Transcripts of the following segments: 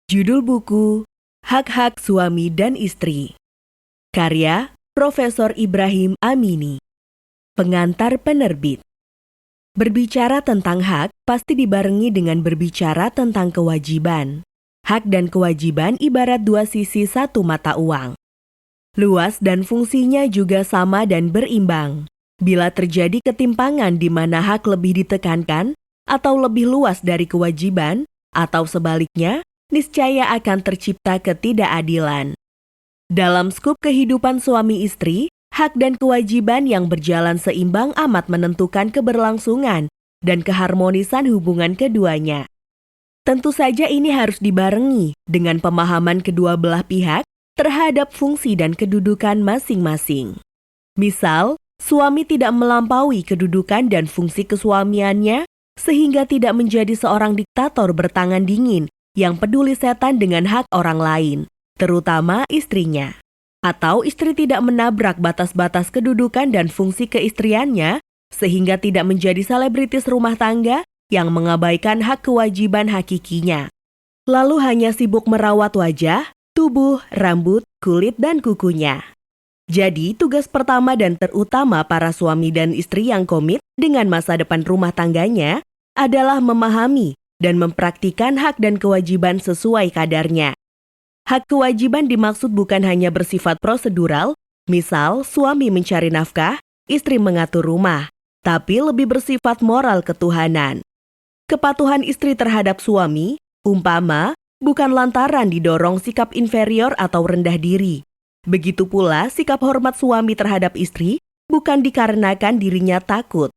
Judul buku, Hak-Hak Suami dan Istri. Karya, Profesor Ibrahim Amini. Pengantar penerbit. Berbicara tentang hak pasti dibarengi dengan berbicara tentang kewajiban. Hak dan kewajiban ibarat dua sisi satu mata uang. Luas dan fungsinya juga sama dan berimbang. Bila terjadi ketimpangan di mana hak lebih ditekankan atau lebih luas dari kewajiban, atau sebaliknya, niscaya akan tercipta ketidakadilan. Dalam skup kehidupan suami istri, hak dan kewajiban yang berjalan seimbang amat menentukan keberlangsungan dan keharmonisan hubungan keduanya. Tentu saja ini harus dibarengi dengan pemahaman kedua belah pihak terhadap fungsi dan kedudukan masing-masing. Misal, suami tidak melampaui kedudukan dan fungsi kesuamiannya sehingga tidak menjadi seorang diktator bertangan dingin yang peduli setan dengan hak orang lain, terutama istrinya. Atau istri tidak menabrak batas-batas kedudukan dan fungsi keistriannya, sehingga tidak menjadi selebritis rumah tangga yang mengabaikan hak kewajiban hakikinya. Lalu hanya sibuk merawat wajah, tubuh, rambut, kulit, dan kukunya. Jadi, tugas pertama dan terutama para suami dan istri yang komit dengan masa depan rumah tangganya adalah memahami dan mempraktikkan hak dan kewajiban sesuai kadarnya. Hak kewajiban dimaksud bukan hanya bersifat prosedural, misal suami mencari nafkah, istri mengatur rumah, tapi lebih bersifat moral ketuhanan. Kepatuhan istri terhadap suami, umpama, bukan lantaran didorong sikap inferior atau rendah diri. Begitu pula sikap hormat suami terhadap istri bukan dikarenakan dirinya takut,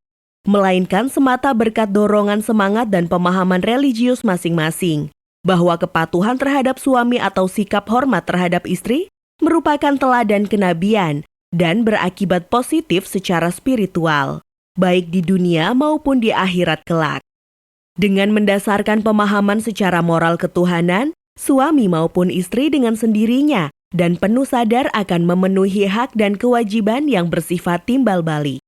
melainkan semata berkat dorongan semangat dan pemahaman religius masing-masing, bahwa kepatuhan terhadap suami atau sikap hormat terhadap istri merupakan teladan kenabian dan berakibat positif secara spiritual, baik di dunia maupun di akhirat kelak. Dengan mendasarkan pemahaman secara moral ketuhanan, suami maupun istri dengan sendirinya dan penuh sadar akan memenuhi hak dan kewajiban yang bersifat timbal balik.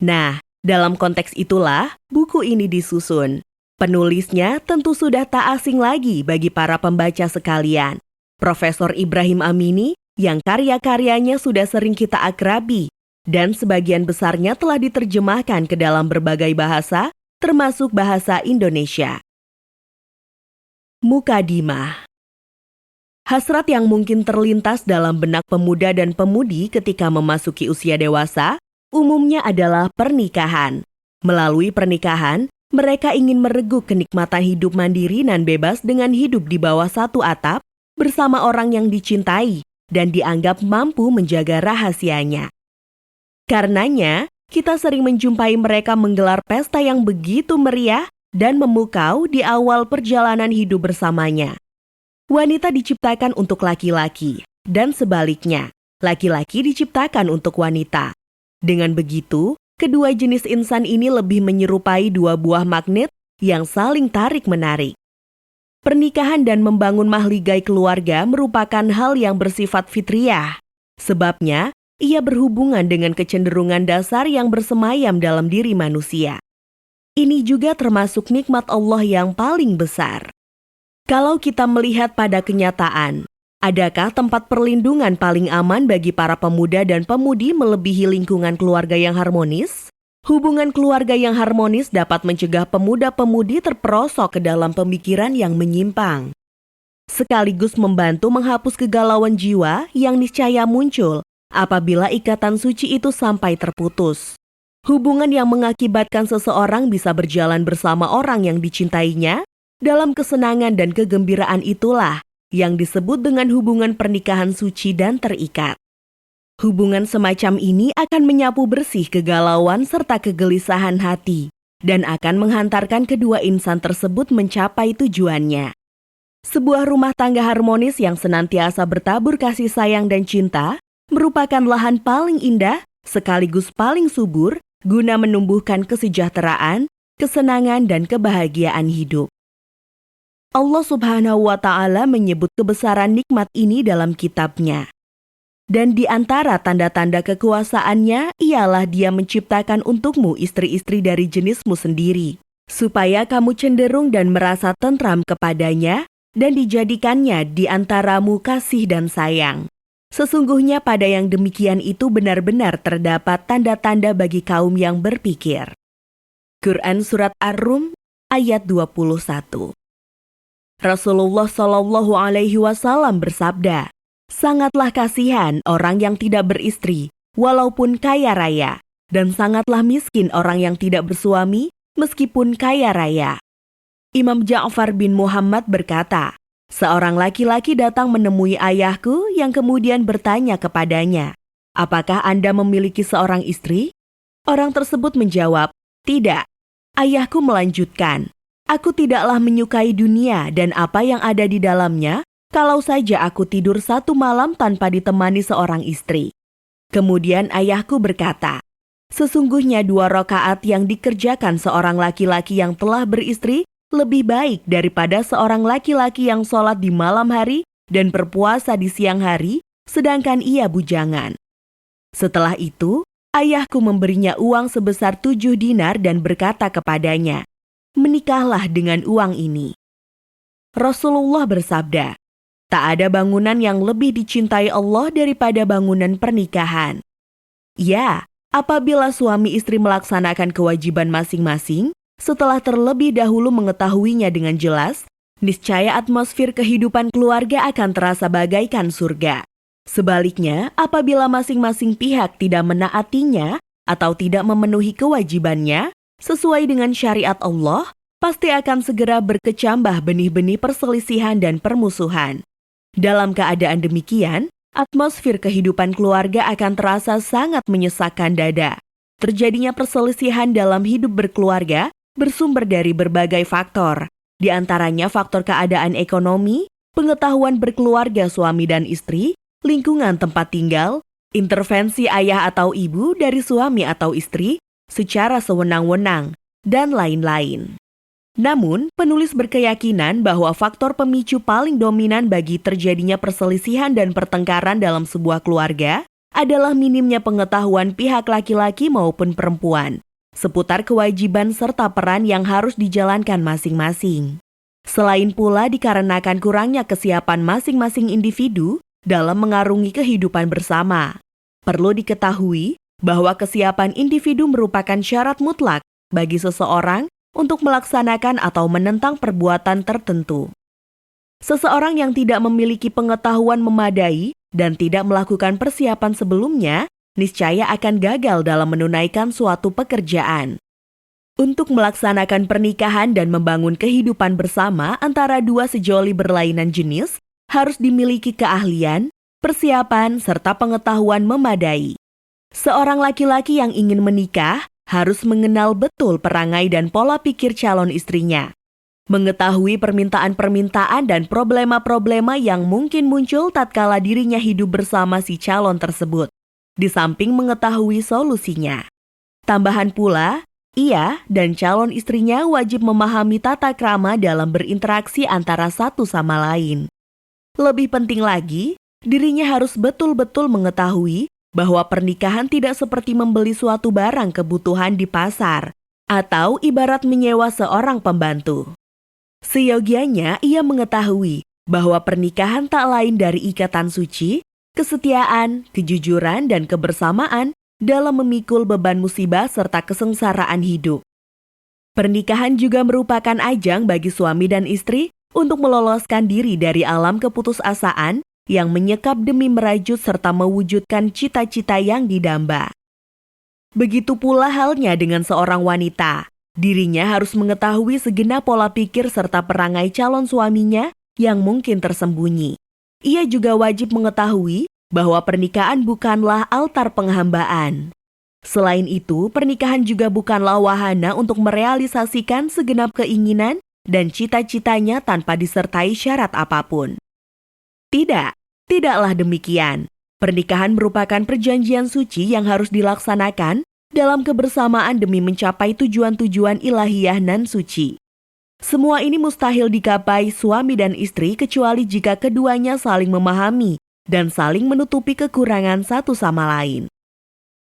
Nah, dalam konteks itulah buku ini disusun. Penulisnya tentu sudah tak asing lagi bagi para pembaca sekalian. Profesor Ibrahim Amini yang karya-karyanya sudah sering kita akrabi dan sebagian besarnya telah diterjemahkan ke dalam berbagai bahasa, termasuk bahasa Indonesia. Mukadimah. Hasrat yang mungkin terlintas dalam benak pemuda dan pemudi ketika memasuki usia dewasa umumnya adalah pernikahan. Melalui pernikahan, mereka ingin mereguk kenikmatan hidup mandiri dan bebas dengan hidup di bawah satu atap bersama orang yang dicintai dan dianggap mampu menjaga rahasianya. Karenanya, kita sering menjumpai mereka menggelar pesta yang begitu meriah dan memukau di awal perjalanan hidup bersamanya. Wanita diciptakan untuk laki-laki, dan sebaliknya, laki-laki diciptakan untuk wanita. Dengan begitu, kedua jenis insan ini lebih menyerupai dua buah magnet yang saling tarik-menarik. Pernikahan dan membangun mahligai keluarga merupakan hal yang bersifat fitriah. Sebabnya, ia berhubungan dengan kecenderungan dasar yang bersemayam dalam diri manusia. Ini juga termasuk nikmat Allah yang paling besar. Kalau kita melihat pada kenyataan, adakah tempat perlindungan paling aman bagi para pemuda dan pemudi melebihi lingkungan keluarga yang harmonis? Hubungan keluarga yang harmonis dapat mencegah pemuda-pemudi terperosok ke dalam pemikiran yang menyimpang, sekaligus membantu menghapus kegalauan jiwa yang niscaya muncul apabila ikatan suci itu sampai terputus. Hubungan yang mengakibatkan seseorang bisa berjalan bersama orang yang dicintainya dalam kesenangan dan kegembiraan itulah yang disebut dengan hubungan pernikahan suci dan terikat. Hubungan semacam ini akan menyapu bersih kegalauan serta kegelisahan hati dan akan menghantarkan kedua insan tersebut mencapai tujuannya. Sebuah rumah tangga harmonis yang senantiasa bertabur kasih sayang dan cinta merupakan lahan paling indah sekaligus paling subur guna menumbuhkan kesejahteraan, kesenangan, dan kebahagiaan hidup. Allah Subhanahu wa Ta'ala menyebut kebesaran nikmat ini dalam kitab-Nya. Dan di antara tanda-tanda kekuasaannya ialah Dia menciptakan untukmu istri-istri dari jenismu sendiri, supaya kamu cenderung dan merasa tentram kepadanya dan dijadikannya di antaramu kasih dan sayang. Sesungguhnya pada yang demikian itu benar-benar terdapat tanda-tanda bagi kaum yang berpikir. Quran Surat Ar-Rum ayat 21. Rasulullah Shallallahu Alaihi Wasallam bersabda, sangatlah kasihan orang yang tidak beristri, walaupun kaya raya, dan sangatlah miskin orang yang tidak bersuami, meskipun kaya raya. Imam Ja'far bin Muhammad berkata, seorang laki-laki datang menemui ayahku yang kemudian bertanya kepadanya, apakah Anda memiliki seorang istri? Orang tersebut menjawab, tidak. Ayahku melanjutkan, aku tidaklah menyukai dunia dan apa yang ada di dalamnya, kalau saja aku tidur satu malam tanpa ditemani seorang istri. Kemudian ayahku berkata, sesungguhnya 2 rakaat yang dikerjakan seorang laki-laki yang telah beristri lebih baik daripada seorang laki-laki yang sholat di malam hari dan berpuasa di siang hari, sedangkan ia bujangan. Setelah itu, ayahku memberinya uang sebesar 7 dinar dan berkata kepadanya, menikahlah dengan uang ini. Rasulullah bersabda, tak ada bangunan yang lebih dicintai Allah daripada bangunan pernikahan. Ya, apabila suami istri melaksanakan kewajiban masing-masing, setelah terlebih dahulu mengetahuinya dengan jelas, niscaya atmosfer kehidupan keluarga akan terasa bagaikan surga. Sebaliknya, apabila masing-masing pihak tidak menaatinya atau tidak memenuhi kewajibannya sesuai dengan syariat Allah, pasti akan segera berkecambah benih-benih perselisihan dan permusuhan. Dalam keadaan demikian, atmosfer kehidupan keluarga akan terasa sangat menyesakkan dada. Terjadinya perselisihan dalam hidup berkeluarga bersumber dari berbagai faktor, di antaranya faktor keadaan ekonomi, pengetahuan berkeluarga suami dan istri, lingkungan tempat tinggal, intervensi ayah atau ibu dari suami atau istri secara sewenang-wenang, dan lain-lain. Namun, penulis berkeyakinan bahwa faktor pemicu paling dominan bagi terjadinya perselisihan dan pertengkaran dalam sebuah keluarga adalah minimnya pengetahuan pihak laki-laki maupun perempuan seputar kewajiban serta peran yang harus dijalankan masing-masing. Selain pula dikarenakan kurangnya kesiapan masing-masing individu dalam mengarungi kehidupan bersama. Perlu diketahui bahwa kesiapan individu merupakan syarat mutlak bagi seseorang untuk melaksanakan atau menentang perbuatan tertentu. Seseorang yang tidak memiliki pengetahuan memadai dan tidak melakukan persiapan sebelumnya, niscaya akan gagal dalam menunaikan suatu pekerjaan. Untuk melaksanakan pernikahan dan membangun kehidupan bersama antara dua sejoli berlainan jenis, harus dimiliki keahlian, persiapan, serta pengetahuan memadai. Seorang laki-laki yang ingin menikah harus mengenal betul perangai dan pola pikir calon istrinya, mengetahui permintaan-permintaan dan problema-problema yang mungkin muncul tatkala dirinya hidup bersama si calon tersebut, di samping mengetahui solusinya. Tambahan pula, ia dan calon istrinya wajib memahami tata krama dalam berinteraksi antara satu sama lain. Lebih penting lagi, dirinya harus betul-betul mengetahui bahwa pernikahan tidak seperti membeli suatu barang kebutuhan di pasar, atau ibarat menyewa seorang pembantu. Seyogianya ia mengetahui bahwa pernikahan tak lain dari ikatan suci, kesetiaan, kejujuran, dan kebersamaan dalam memikul beban musibah serta kesengsaraan hidup. Pernikahan juga merupakan ajang bagi suami dan istri untuk meloloskan diri dari alam keputusasaan yang menyekap demi merajut serta mewujudkan cita-cita yang didamba. Begitu pula halnya dengan seorang wanita. Dirinya harus mengetahui segenap pola pikir serta perangai calon suaminya yang mungkin tersembunyi. Ia juga wajib mengetahui bahwa pernikahan bukanlah altar penghambaan. Selain itu, pernikahan juga bukanlah wahana untuk merealisasikan segenap keinginan dan cita-citanya tanpa disertai syarat apapun. Tidaklah demikian. Pernikahan merupakan perjanjian suci yang harus dilaksanakan dalam kebersamaan demi mencapai tujuan-tujuan ilahiyah nan suci. Semua ini mustahil digapai suami dan istri kecuali jika keduanya saling memahami dan saling menutupi kekurangan satu sama lain.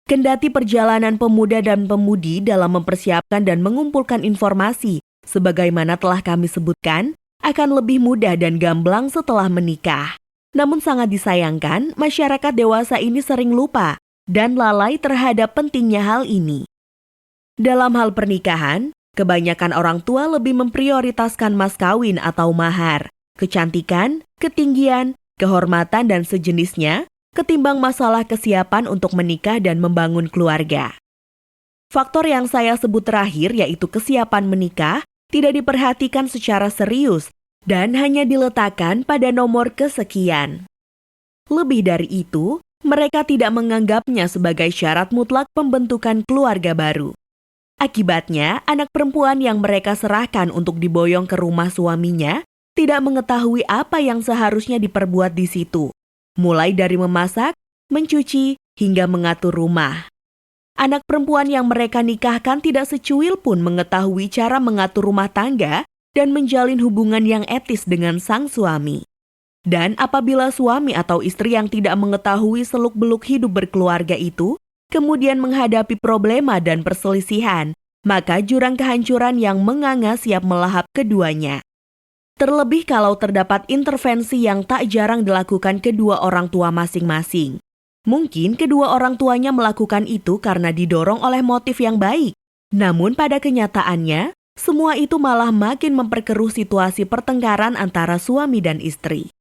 Kendati perjalanan pemuda dan pemudi dalam mempersiapkan dan mengumpulkan informasi sebagaimana telah kami sebutkan akan lebih mudah dan gamblang setelah menikah. Namun sangat disayangkan, masyarakat dewasa ini sering lupa dan lalai terhadap pentingnya hal ini. Dalam hal pernikahan, kebanyakan orang tua lebih memprioritaskan mas kawin atau mahar, kecantikan, ketinggian, kehormatan dan sejenisnya, ketimbang masalah kesiapan untuk menikah dan membangun keluarga. Faktor yang saya sebut terakhir yaitu kesiapan menikah tidak diperhatikan secara serius dan hanya diletakkan pada nomor kesekian. Lebih dari itu, mereka tidak menganggapnya sebagai syarat mutlak pembentukan keluarga baru. Akibatnya, anak perempuan yang mereka serahkan untuk diboyong ke rumah suaminya tidak mengetahui apa yang seharusnya diperbuat di situ, mulai dari memasak, mencuci, hingga mengatur rumah. Anak perempuan yang mereka nikahkan tidak secuil pun mengetahui cara mengatur rumah tangga dan menjalin hubungan yang etis dengan sang suami. Dan apabila suami atau istri yang tidak mengetahui seluk-beluk hidup berkeluarga itu kemudian menghadapi problema dan perselisihan, maka jurang kehancuran yang menganga siap melahap keduanya. Terlebih kalau terdapat intervensi yang tak jarang dilakukan kedua orang tua masing-masing. Mungkin kedua orang tuanya melakukan itu karena didorong oleh motif yang baik. Namun pada kenyataannya, semua itu malah makin memperkeruh situasi pertengkaran antara suami dan istri.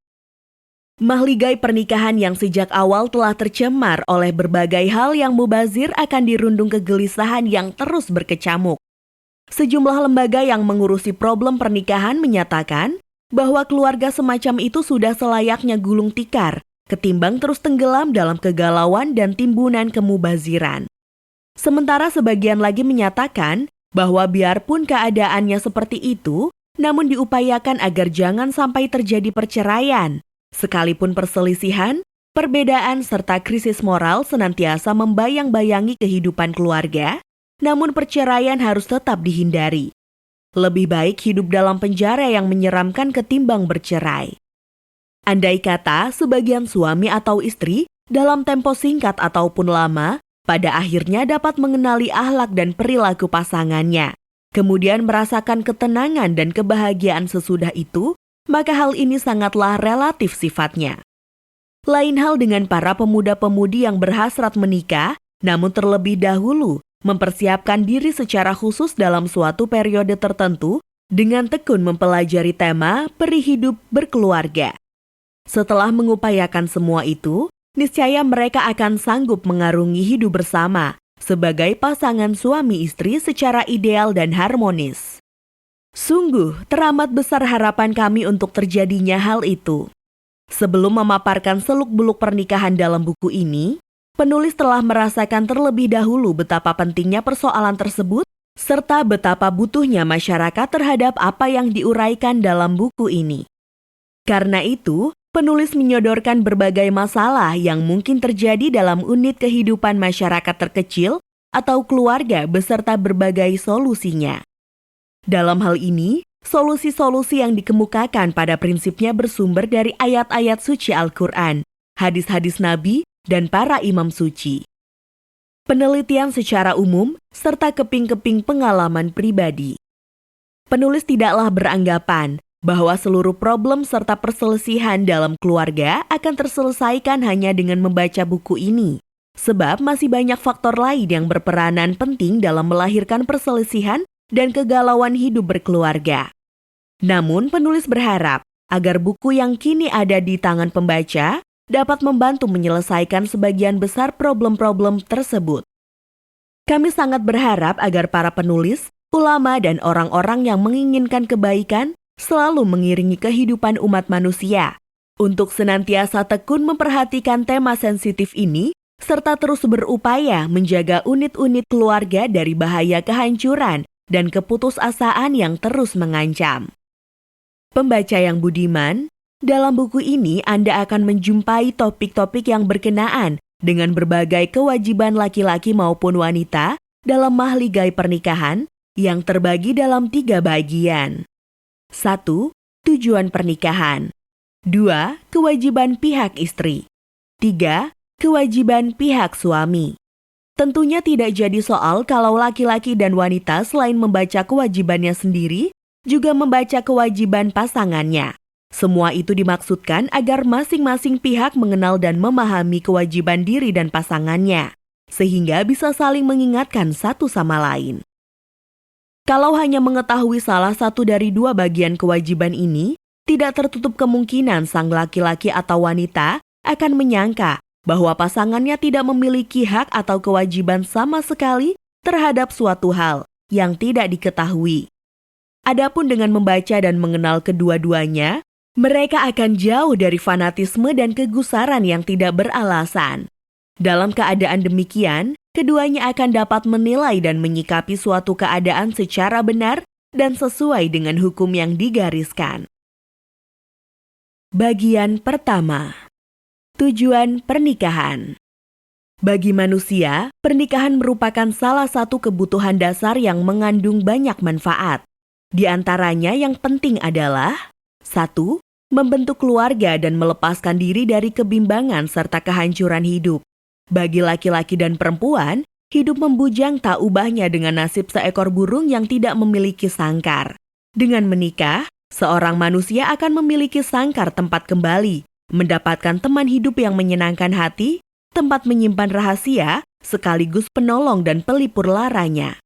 Mahligai pernikahan yang sejak awal telah tercemar oleh berbagai hal yang mubazir akan dirundung kegelisahan yang terus berkecamuk. Sejumlah lembaga yang mengurusi problem pernikahan menyatakan bahwa keluarga semacam itu sudah selayaknya gulung tikar, ketimbang terus tenggelam dalam kegalauan dan timbunan kemubaziran. Sementara sebagian lagi menyatakan bahwa biarpun keadaannya seperti itu, namun diupayakan agar jangan sampai terjadi perceraian. Sekalipun perselisihan, perbedaan serta krisis moral senantiasa membayang-bayangi kehidupan keluarga, namun perceraian harus tetap dihindari. Lebih baik hidup dalam penjara yang menyeramkan ketimbang bercerai. Andai kata sebagian suami atau istri dalam tempo singkat ataupun lama, pada akhirnya dapat mengenali akhlak dan perilaku pasangannya, kemudian merasakan ketenangan dan kebahagiaan sesudah itu, maka hal ini sangatlah relatif sifatnya. Lain hal dengan para pemuda-pemudi yang berhasrat menikah, namun terlebih dahulu mempersiapkan diri secara khusus dalam suatu periode tertentu dengan tekun mempelajari tema peri hidup berkeluarga. Setelah mengupayakan semua itu, niscaya mereka akan sanggup mengarungi hidup bersama sebagai pasangan suami istri secara ideal dan harmonis. Sungguh teramat besar harapan kami untuk terjadinya hal itu. Sebelum memaparkan seluk-beluk pernikahan dalam buku ini, penulis telah merasakan terlebih dahulu betapa pentingnya persoalan tersebut serta betapa butuhnya masyarakat terhadap apa yang diuraikan dalam buku ini. Karena itu, penulis menyodorkan berbagai masalah yang mungkin terjadi dalam unit kehidupan masyarakat terkecil atau keluarga beserta berbagai solusinya. Dalam hal ini, solusi-solusi yang dikemukakan pada prinsipnya bersumber dari ayat-ayat suci Al-Quran, hadis-hadis Nabi, dan para imam suci. Penelitian secara umum, serta keping-keping pengalaman pribadi. Penulis tidaklah beranggapan bahwa seluruh problem serta perselisihan dalam keluarga akan terselesaikan hanya dengan membaca buku ini, sebab masih banyak faktor lain yang berperanan penting dalam melahirkan perselisihan dan kegalauan hidup berkeluarga. Namun penulis berharap agar buku yang kini ada di tangan pembaca dapat membantu menyelesaikan sebagian besar problem-problem tersebut. Kami sangat berharap agar para penulis, ulama dan orang-orang yang menginginkan kebaikan selalu mengiringi kehidupan umat manusia untuk senantiasa tekun memperhatikan tema sensitif ini serta terus berupaya menjaga unit-unit keluarga dari bahaya kehancuran dan keputusasaan yang terus mengancam. Pembaca yang budiman, dalam buku ini Anda akan menjumpai topik-topik yang berkenaan dengan berbagai kewajiban laki-laki maupun wanita dalam mahligai pernikahan yang terbagi dalam 3 bagian. 1. Tujuan pernikahan. 2. Kewajiban pihak istri. 3. Kewajiban pihak suami. Tentunya tidak jadi soal kalau laki-laki dan wanita selain membaca kewajibannya sendiri, juga membaca kewajiban pasangannya. Semua itu dimaksudkan agar masing-masing pihak mengenal dan memahami kewajiban diri dan pasangannya, sehingga bisa saling mengingatkan satu sama lain. Kalau hanya mengetahui salah satu dari dua bagian kewajiban ini, tidak tertutup kemungkinan sang laki-laki atau wanita akan menyangka bahwa pasangannya tidak memiliki hak atau kewajiban sama sekali terhadap suatu hal yang tidak diketahui. Adapun dengan membaca dan mengenal kedua-duanya, mereka akan jauh dari fanatisme dan kegusaran yang tidak beralasan. Dalam keadaan demikian, keduanya akan dapat menilai dan menyikapi suatu keadaan secara benar dan sesuai dengan hukum yang digariskan. Bagian pertama. Tujuan pernikahan. Bagi manusia, pernikahan merupakan salah satu kebutuhan dasar yang mengandung banyak manfaat. Di antaranya yang penting adalah 1. Membentuk keluarga dan melepaskan diri dari kebimbangan serta kehancuran hidup. Bagi laki-laki dan perempuan, hidup membujang tak ubahnya dengan nasib seekor burung yang tidak memiliki sangkar. Dengan menikah, seorang manusia akan memiliki sangkar tempat kembali, mendapatkan teman hidup yang menyenangkan hati, tempat menyimpan rahasia, sekaligus penolong dan pelipur laranya.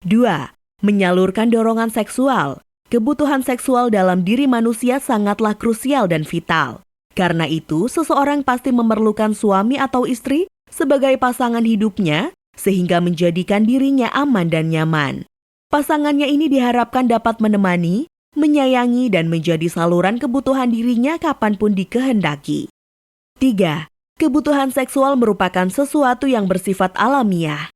2. Menyalurkan dorongan seksual. Kebutuhan seksual dalam diri manusia sangatlah krusial dan vital. Karena itu, seseorang pasti memerlukan suami atau istri sebagai pasangan hidupnya, sehingga menjadikan dirinya aman dan nyaman. Pasangannya ini diharapkan dapat menemani, menyayangi, dan menjadi saluran kebutuhan dirinya kapanpun dikehendaki. 3. Kebutuhan seksual merupakan sesuatu yang bersifat alamiah.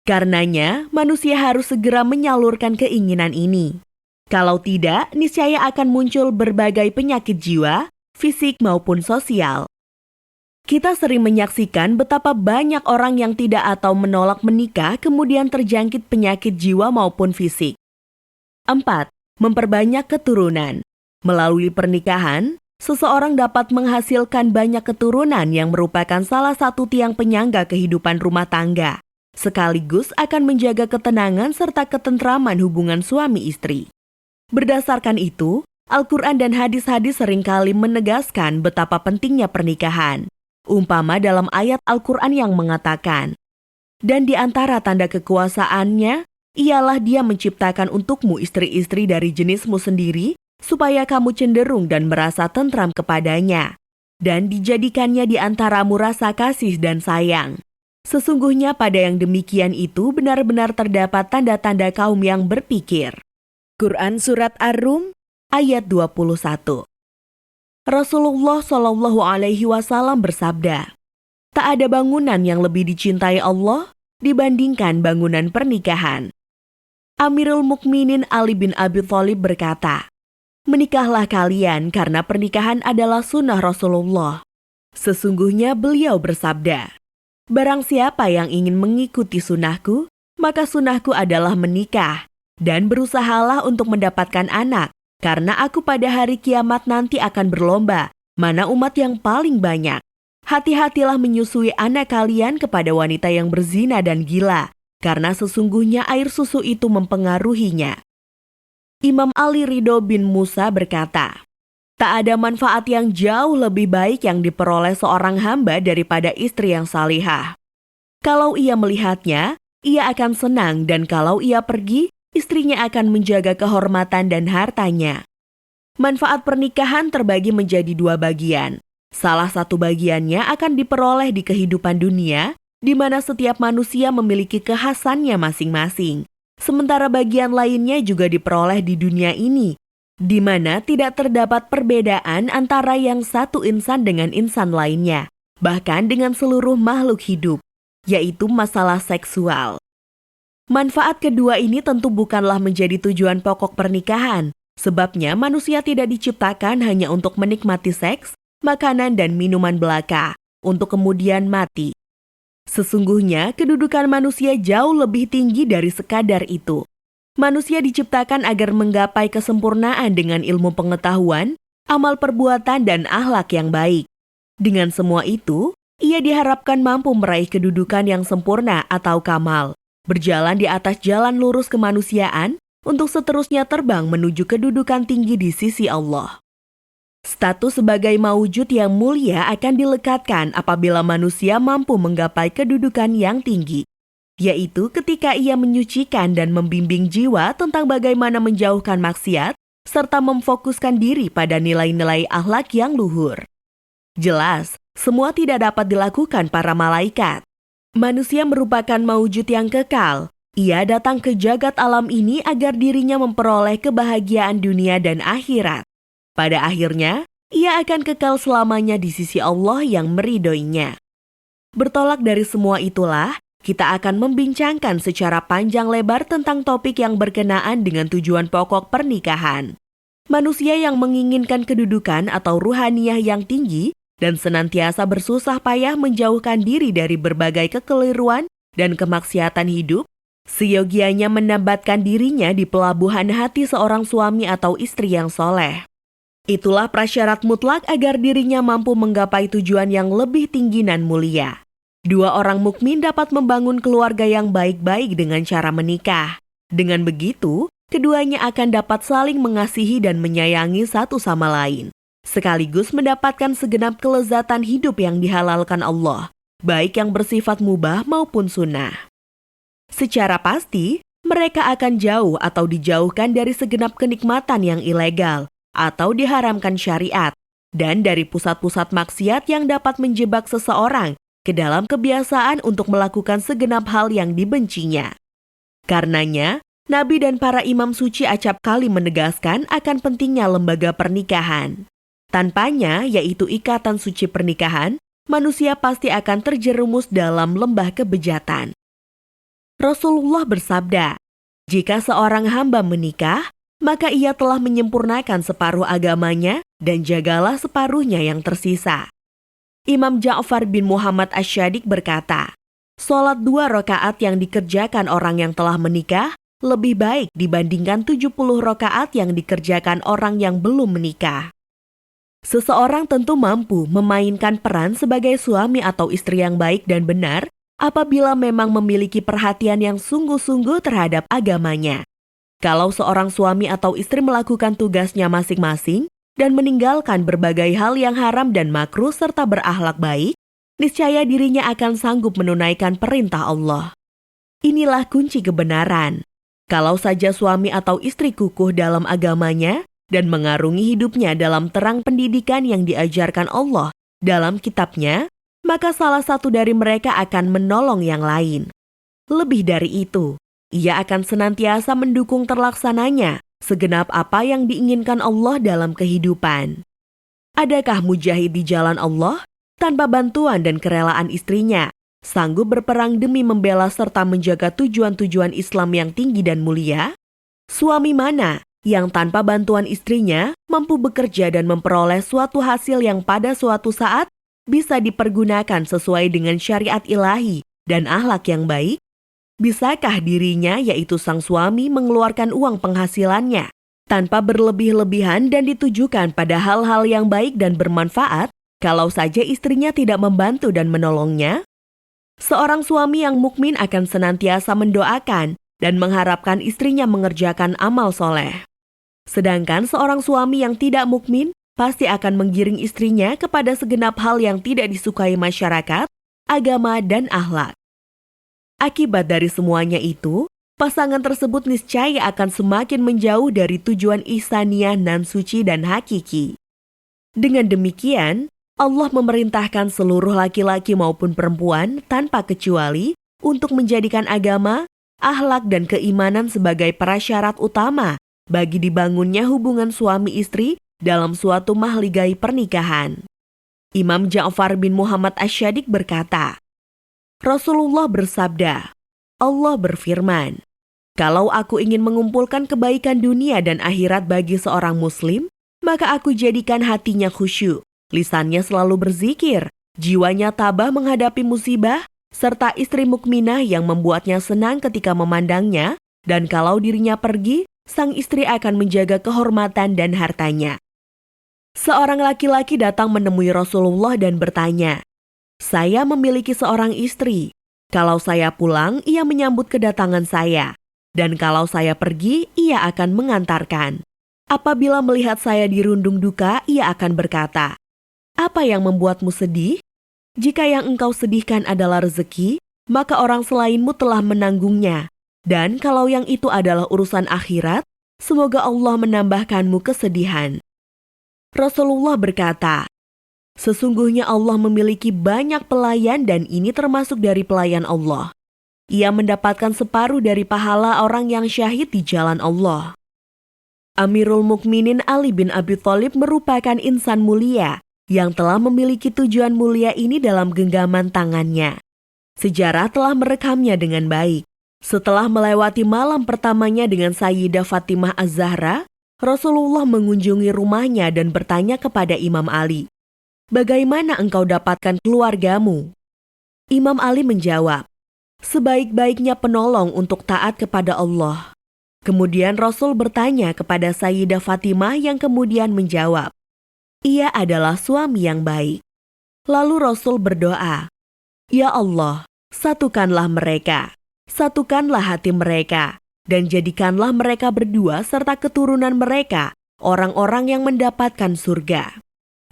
Karenanya, manusia harus segera menyalurkan keinginan ini. Kalau tidak, niscaya akan muncul berbagai penyakit jiwa, fisik maupun sosial. Kita sering menyaksikan betapa banyak orang yang tidak atau menolak menikah kemudian terjangkit penyakit jiwa maupun fisik. 4. Memperbanyak keturunan. Melalui pernikahan, seseorang dapat menghasilkan banyak keturunan yang merupakan salah satu tiang penyangga kehidupan rumah tangga, sekaligus akan menjaga ketenangan serta ketentraman hubungan suami istri. Berdasarkan itu, Al-Quran dan hadis-hadis seringkali menegaskan betapa pentingnya pernikahan. Umpama dalam ayat Al-Quran yang mengatakan, "Dan di antara tanda kekuasaannya, ialah Dia menciptakan untukmu istri-istri dari jenismu sendiri, supaya kamu cenderung dan merasa tentram kepadanya. Dan dijadikannya di antaramu rasa kasih dan sayang. Sesungguhnya pada yang demikian itu benar-benar terdapat tanda-tanda kaum yang berpikir." Quran Surat Ar-Rum ayat 21. Rasulullah Shallallahu Alaihi Wasallam bersabda, "Tak ada bangunan yang lebih dicintai Allah dibandingkan bangunan pernikahan." Amirul Mukminin Ali bin Abi Thalib berkata, "Menikahlah kalian karena pernikahan adalah sunnah Rasulullah. Sesungguhnya beliau bersabda, barang siapa yang ingin mengikuti sunnahku, maka sunnahku adalah menikah, dan berusahalah untuk mendapatkan anak. Karena aku pada hari kiamat nanti akan berlomba, mana umat yang paling banyak. Hati-hatilah menyusui anak kalian kepada wanita yang berzina dan gila, karena sesungguhnya air susu itu mempengaruhinya." Imam Ali Ridho bin Musa berkata, "Tak ada manfaat yang jauh lebih baik yang diperoleh seorang hamba daripada istri yang salihah. Kalau ia melihatnya, ia akan senang, dan kalau ia pergi, istrinya akan menjaga kehormatan dan hartanya." Manfaat pernikahan terbagi menjadi dua bagian. Salah satu bagiannya akan diperoleh di kehidupan dunia, di mana setiap manusia memiliki kekhasannya masing-masing. Sementara bagian lainnya juga diperoleh di dunia ini, di mana tidak terdapat perbedaan antara yang satu insan dengan insan lainnya, bahkan dengan seluruh makhluk hidup, yaitu masalah seksual. Manfaat kedua ini tentu bukanlah menjadi tujuan pokok pernikahan, sebabnya manusia tidak diciptakan hanya untuk menikmati seks, makanan, dan minuman belaka, untuk kemudian mati. Sesungguhnya, kedudukan manusia jauh lebih tinggi dari sekadar itu. Manusia diciptakan agar menggapai kesempurnaan dengan ilmu pengetahuan, amal perbuatan, dan akhlak yang baik. Dengan semua itu, ia diharapkan mampu meraih kedudukan yang sempurna atau kamal, berjalan di atas jalan lurus kemanusiaan, untuk seterusnya terbang menuju kedudukan tinggi di sisi Allah. Status sebagai maujud yang mulia akan dilekatkan apabila manusia mampu menggapai kedudukan yang tinggi, yaitu ketika ia menyucikan dan membimbing jiwa tentang bagaimana menjauhkan maksiat serta memfokuskan diri pada nilai-nilai akhlak yang luhur. Jelas, semua tidak dapat dilakukan para malaikat. Manusia merupakan maujud yang kekal. Ia datang ke jagat alam ini agar dirinya memperoleh kebahagiaan dunia dan akhirat. Pada akhirnya, ia akan kekal selamanya di sisi Allah yang meridhoinya. Bertolak dari semua itulah, kita akan membincangkan secara panjang lebar tentang topik yang berkenaan dengan tujuan pokok pernikahan. Manusia yang menginginkan kedudukan atau ruhaniyah yang tinggi dan senantiasa bersusah payah menjauhkan diri dari berbagai kekeliruan dan kemaksiatan hidup, seyogianya menambatkan dirinya di pelabuhan hati seorang suami atau istri yang soleh. Itulah prasyarat mutlak agar dirinya mampu menggapai tujuan yang lebih tinggi dan mulia. Dua orang mukmin dapat membangun keluarga yang baik-baik dengan cara menikah. Dengan begitu, keduanya akan dapat saling mengasihi dan menyayangi satu sama lain, sekaligus mendapatkan segenap kelezatan hidup yang dihalalkan Allah, baik yang bersifat mubah maupun sunnah. Secara pasti, mereka akan jauh atau dijauhkan dari segenap kenikmatan yang ilegal atau diharamkan syariat, dan dari pusat-pusat maksiat yang dapat menjebak seseorang ke dalam kebiasaan untuk melakukan segenap hal yang dibencinya. Karenanya, Nabi dan para imam suci acap kali menegaskan akan pentingnya lembaga pernikahan. Tanpanya, yaitu ikatan suci pernikahan, manusia pasti akan terjerumus dalam lembah kebejatan. Rasulullah bersabda, jika seorang hamba menikah, maka ia telah menyempurnakan separuh agamanya dan jagalah separuhnya yang tersisa. Imam Ja'far bin Muhammad Asy-Syadiq berkata, sholat 2 rakaat yang dikerjakan orang yang telah menikah lebih baik dibandingkan 70 rakaat yang dikerjakan orang yang belum menikah. Seseorang tentu mampu memainkan peran sebagai suami atau istri yang baik dan benar apabila memang memiliki perhatian yang sungguh-sungguh terhadap agamanya. Kalau seorang suami atau istri melakukan tugasnya masing-masing dan meninggalkan berbagai hal yang haram dan makruh serta berakhlak baik, niscaya dirinya akan sanggup menunaikan perintah Allah. Inilah kunci kebenaran. Kalau saja suami atau istri kukuh dalam agamanya dan mengarungi hidupnya dalam terang pendidikan yang diajarkan Allah dalam kitabnya, maka salah satu dari mereka akan menolong yang lain. Lebih dari itu, ia akan senantiasa mendukung terlaksananya segenap apa yang diinginkan Allah dalam kehidupan. Adakah mujahid di jalan Allah tanpa bantuan dan kerelaan istrinya, sanggup berperang demi membela serta menjaga tujuan-tujuan Islam yang tinggi dan mulia? Suami mana yang tanpa bantuan istrinya mampu bekerja dan memperoleh suatu hasil yang pada suatu saat bisa dipergunakan sesuai dengan syariat ilahi dan akhlak yang baik? Bisakah dirinya, yaitu sang suami, mengeluarkan uang penghasilannya tanpa berlebih-lebihan dan ditujukan pada hal-hal yang baik dan bermanfaat kalau saja istrinya tidak membantu dan menolongnya? Seorang suami yang mukmin akan senantiasa mendoakan dan mengharapkan istrinya mengerjakan amal soleh. Sedangkan seorang suami yang tidak mukmin pasti akan menggiring istrinya kepada segenap hal yang tidak disukai masyarakat, agama, dan akhlak. Akibat dari semuanya itu, pasangan tersebut niscaya akan semakin menjauh dari tujuan ihsaniyah nan suci dan hakiki. Dengan demikian, Allah memerintahkan seluruh laki-laki maupun perempuan tanpa kecuali untuk menjadikan agama, akhlak, dan keimanan sebagai prasyarat utama bagi dibangunnya hubungan suami istri dalam suatu mahligai pernikahan. Imam Ja'far bin Muhammad Asy-Syadiq berkata, Rasulullah bersabda, Allah berfirman, kalau aku ingin mengumpulkan kebaikan dunia dan akhirat bagi seorang muslim, maka aku jadikan hatinya khusyuk, lisannya selalu berzikir, jiwanya tabah menghadapi musibah, serta istri mukminah yang membuatnya senang ketika memandangnya, dan kalau dirinya pergi, sang istri akan menjaga kehormatan dan hartanya. Seorang laki-laki datang menemui Rasulullah dan bertanya, saya memiliki seorang istri. Kalau saya pulang, ia menyambut kedatangan saya. dan kalau saya pergi, ia akan mengantarkan. Apabila melihat saya dirundung duka, ia akan berkata, "Apa yang membuatmu sedih? Jika yang engkau sedihkan adalah rezeki, maka orang selainmu telah menanggungnya. Dan kalau yang itu adalah urusan akhirat, semoga Allah menambahkanmu kesedihan." Rasulullah berkata, "Sesungguhnya Allah memiliki banyak pelayan dan ini termasuk dari pelayan Allah. Ia mendapatkan separuh dari pahala orang yang syahid di jalan Allah." Amirul Mukminin Ali bin Abi Thalib merupakan insan mulia yang telah memiliki tujuan mulia ini dalam genggaman tangannya. Sejarah telah merekamnya dengan baik. Setelah melewati malam pertamanya dengan Sayyidah Fatimah Az-Zahra, Rasulullah mengunjungi rumahnya dan bertanya kepada Imam Ali, "Bagaimana engkau dapatkan keluargamu?" Imam Ali menjawab, "Sebaik-baiknya penolong untuk taat kepada Allah." Kemudian Rasul bertanya kepada Sayyidah Fatimah yang kemudian menjawab, "Ia adalah suami yang baik." Lalu Rasul berdoa, "Ya Allah, satukanlah mereka, satukanlah hati mereka, dan jadikanlah mereka berdua serta keturunan mereka orang-orang yang mendapatkan surga.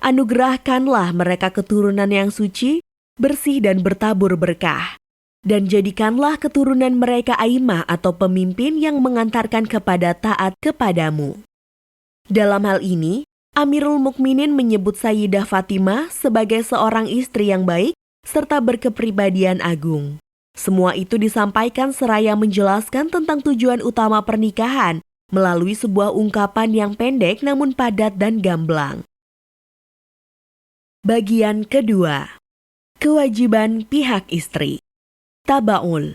Anugerahkanlah mereka keturunan yang suci, bersih dan bertabur berkah. Dan jadikanlah keturunan mereka aimah atau pemimpin yang mengantarkan kepada taat kepadamu." Dalam hal ini, Amirul Mukminin menyebut Sayyidah Fatimah sebagai seorang istri yang baik serta berkepribadian agung. Semua itu disampaikan seraya menjelaskan tentang tujuan utama pernikahan melalui sebuah ungkapan yang pendek namun padat dan gamblang. Bagian kedua, kewajiban pihak istri. Tabaul.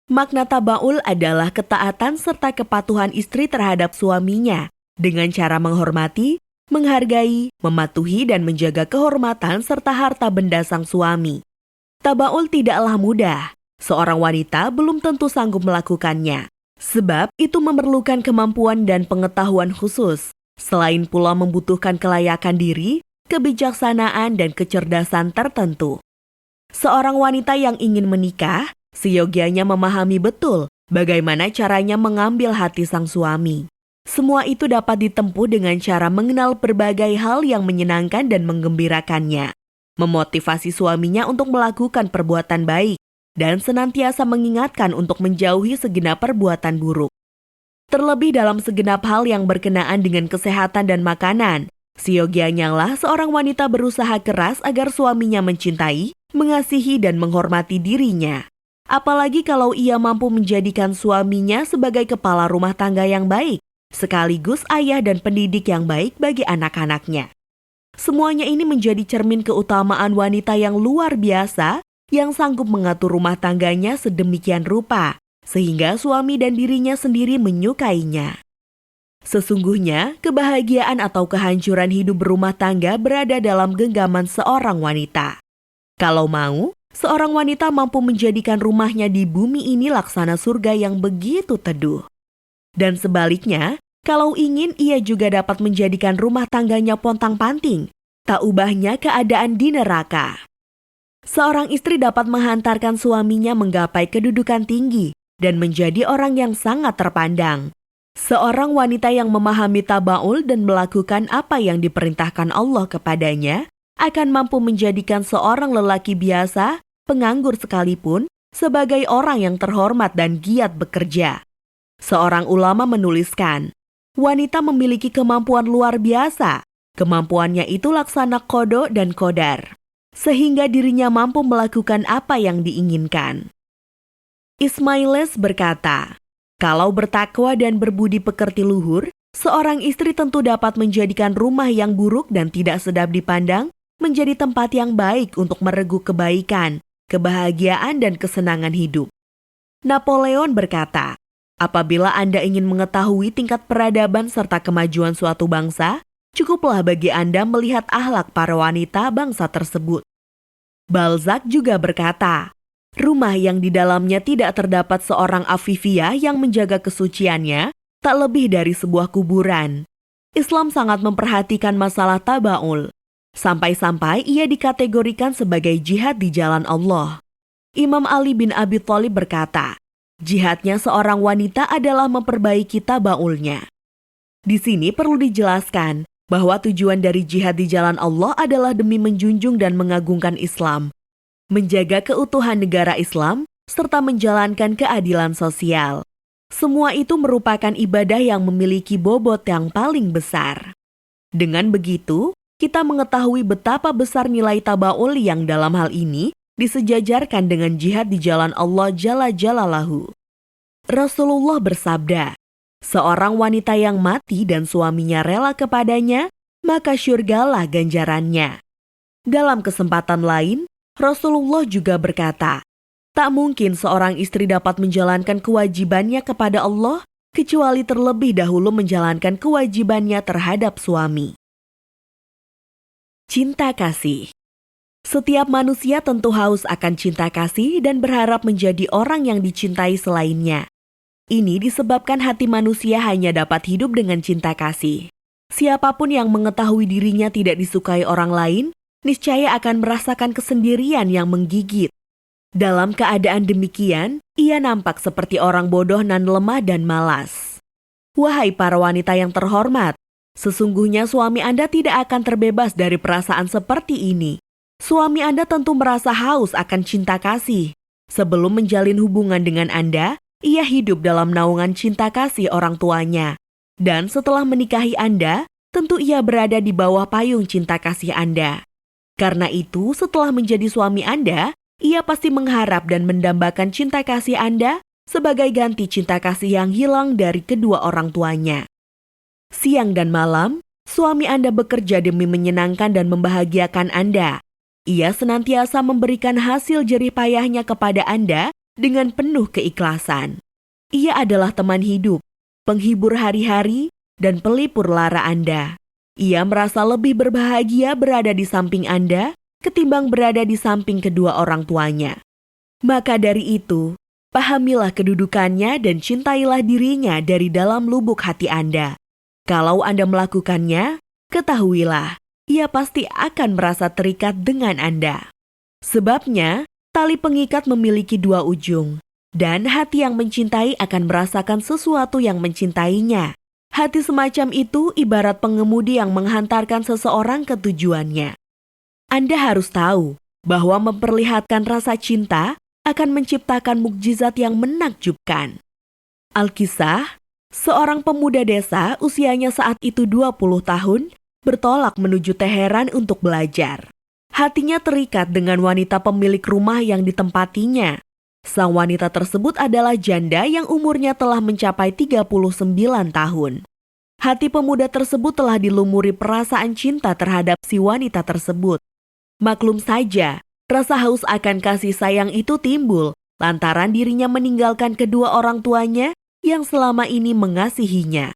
Makna tabaul adalah ketaatan serta kepatuhan istri terhadap suaminya dengan cara menghormati, menghargai, mematuhi dan menjaga kehormatan serta harta benda sang suami. Tabaul tidaklah mudah. Seorang wanita belum tentu sanggup melakukannya, sebab itu memerlukan kemampuan dan pengetahuan khusus. Selain pula membutuhkan kelayakan diri, kebijaksanaan dan kecerdasan tertentu. Seorang wanita yang ingin menikah, seyogianya memahami betul bagaimana caranya mengambil hati sang suami. Semua itu dapat ditempuh dengan cara mengenal berbagai hal yang menyenangkan dan menggembirakannya, memotivasi suaminya untuk melakukan perbuatan baik, dan senantiasa mengingatkan untuk menjauhi segenap perbuatan buruk. Terlebih dalam segenap hal yang berkenaan dengan kesehatan dan makanan, seyogianya lah seorang wanita berusaha keras agar suaminya mencintai, mengasihi dan menghormati dirinya. Apalagi kalau ia mampu menjadikan suaminya sebagai kepala rumah tangga yang baik, sekaligus ayah dan pendidik yang baik bagi anak-anaknya. Semuanya ini menjadi cermin keutamaan wanita yang luar biasa yang sanggup mengatur rumah tangganya sedemikian rupa, sehingga suami dan dirinya sendiri menyukainya. Sesungguhnya, kebahagiaan atau kehancuran hidup berumah tangga berada dalam genggaman seorang wanita. Kalau mau, seorang wanita mampu menjadikan rumahnya di bumi ini laksana surga yang begitu teduh. Dan sebaliknya, kalau ingin ia juga dapat menjadikan rumah tangganya pontang-panting, tak ubahnya keadaan di neraka. Seorang istri dapat menghantarkan suaminya menggapai kedudukan tinggi dan menjadi orang yang sangat terpandang. Seorang wanita yang memahami tabaul dan melakukan apa yang diperintahkan Allah kepadanya akan mampu menjadikan seorang lelaki biasa, penganggur sekalipun, sebagai orang yang terhormat dan giat bekerja. Seorang ulama menuliskan, wanita memiliki kemampuan luar biasa. Kemampuannya itu laksana qada dan qadar, sehingga dirinya mampu melakukan apa yang diinginkan. Ismailes berkata, kalau bertakwa dan berbudi pekerti luhur, seorang istri tentu dapat menjadikan rumah yang buruk dan tidak sedap dipandang menjadi tempat yang baik untuk mereguk kebaikan, kebahagiaan dan kesenangan hidup. Napoleon berkata, apabila Anda ingin mengetahui tingkat peradaban serta kemajuan suatu bangsa, cukuplah bagi Anda melihat akhlak para wanita bangsa tersebut. Balzac juga berkata, rumah yang di dalamnya tidak terdapat seorang Afifia yang menjaga kesuciannya, tak lebih dari sebuah kuburan. Islam sangat memperhatikan masalah tabaul, sampai-sampai ia dikategorikan sebagai jihad di jalan Allah. Imam Ali bin Abi Thalib berkata, Jihadnya seorang wanita adalah memperbaiki tabaulnya. Di sini perlu dijelaskan bahwa tujuan dari jihad di jalan Allah adalah demi menjunjung dan mengagungkan Islam, menjaga keutuhan negara Islam, serta menjalankan keadilan sosial. Semua itu merupakan ibadah yang memiliki bobot yang paling besar. Dengan begitu, kita mengetahui betapa besar nilai tabaul yang dalam hal ini disejajarkan dengan jihad di jalan Allah Jalla Jalaluhu. Rasulullah bersabda, seorang wanita yang mati dan suaminya rela kepadanya, maka syurgalah ganjarannya. Dalam kesempatan lain, Rasulullah juga berkata, tak mungkin seorang istri dapat menjalankan kewajibannya kepada Allah kecuali terlebih dahulu menjalankan kewajibannya terhadap suami. Cinta kasih. Setiap manusia tentu haus akan cinta kasih dan berharap menjadi orang yang dicintai selainnya. Ini disebabkan hati manusia hanya dapat hidup dengan cinta kasih. Siapapun yang mengetahui dirinya tidak disukai orang lain, niscaya akan merasakan kesendirian yang menggigit. Dalam keadaan demikian, ia nampak seperti orang bodoh dan lemah dan malas. Wahai para wanita yang terhormat, sesungguhnya suami Anda tidak akan terbebas dari perasaan seperti ini. Suami Anda tentu merasa haus akan cinta kasih. Sebelum menjalin hubungan dengan Anda, ia hidup dalam naungan cinta kasih orang tuanya. Dan setelah menikahi Anda, tentu ia berada di bawah payung cinta kasih Anda. Karena itu, setelah menjadi suami Anda, ia pasti mengharap dan mendambakan cinta kasih Anda sebagai ganti cinta kasih yang hilang dari kedua orang tuanya. Siang dan malam, suami Anda bekerja demi menyenangkan dan membahagiakan Anda. Ia senantiasa memberikan hasil jerih payahnya kepada Anda dengan penuh keikhlasan. Ia adalah teman hidup, penghibur hari-hari, dan pelipur lara Anda. Ia merasa lebih berbahagia berada di samping Anda ketimbang berada di samping kedua orang tuanya. Maka dari itu, pahamilah kedudukannya dan cintailah dirinya dari dalam lubuk hati Anda. Kalau Anda melakukannya, ketahuilah, ia pasti akan merasa terikat dengan Anda. Sebabnya, tali pengikat memiliki dua ujung, dan hati yang mencintai akan merasakan sesuatu yang mencintainya. Hati semacam itu ibarat pengemudi yang menghantarkan seseorang ke tujuannya. Anda harus tahu bahwa memperlihatkan rasa cinta akan menciptakan mukjizat yang menakjubkan. Alkisah, seorang pemuda desa usianya saat itu 20 tahun, bertolak menuju Teheran untuk belajar. Hatinya terikat dengan wanita pemilik rumah yang ditempatinya. Sang wanita tersebut adalah janda yang umurnya telah mencapai 39 tahun. Hati pemuda tersebut telah dilumuri perasaan cinta terhadap si wanita tersebut. Maklum saja, rasa haus akan kasih sayang itu timbul lantaran dirinya meninggalkan kedua orang tuanya yang selama ini mengasihinya.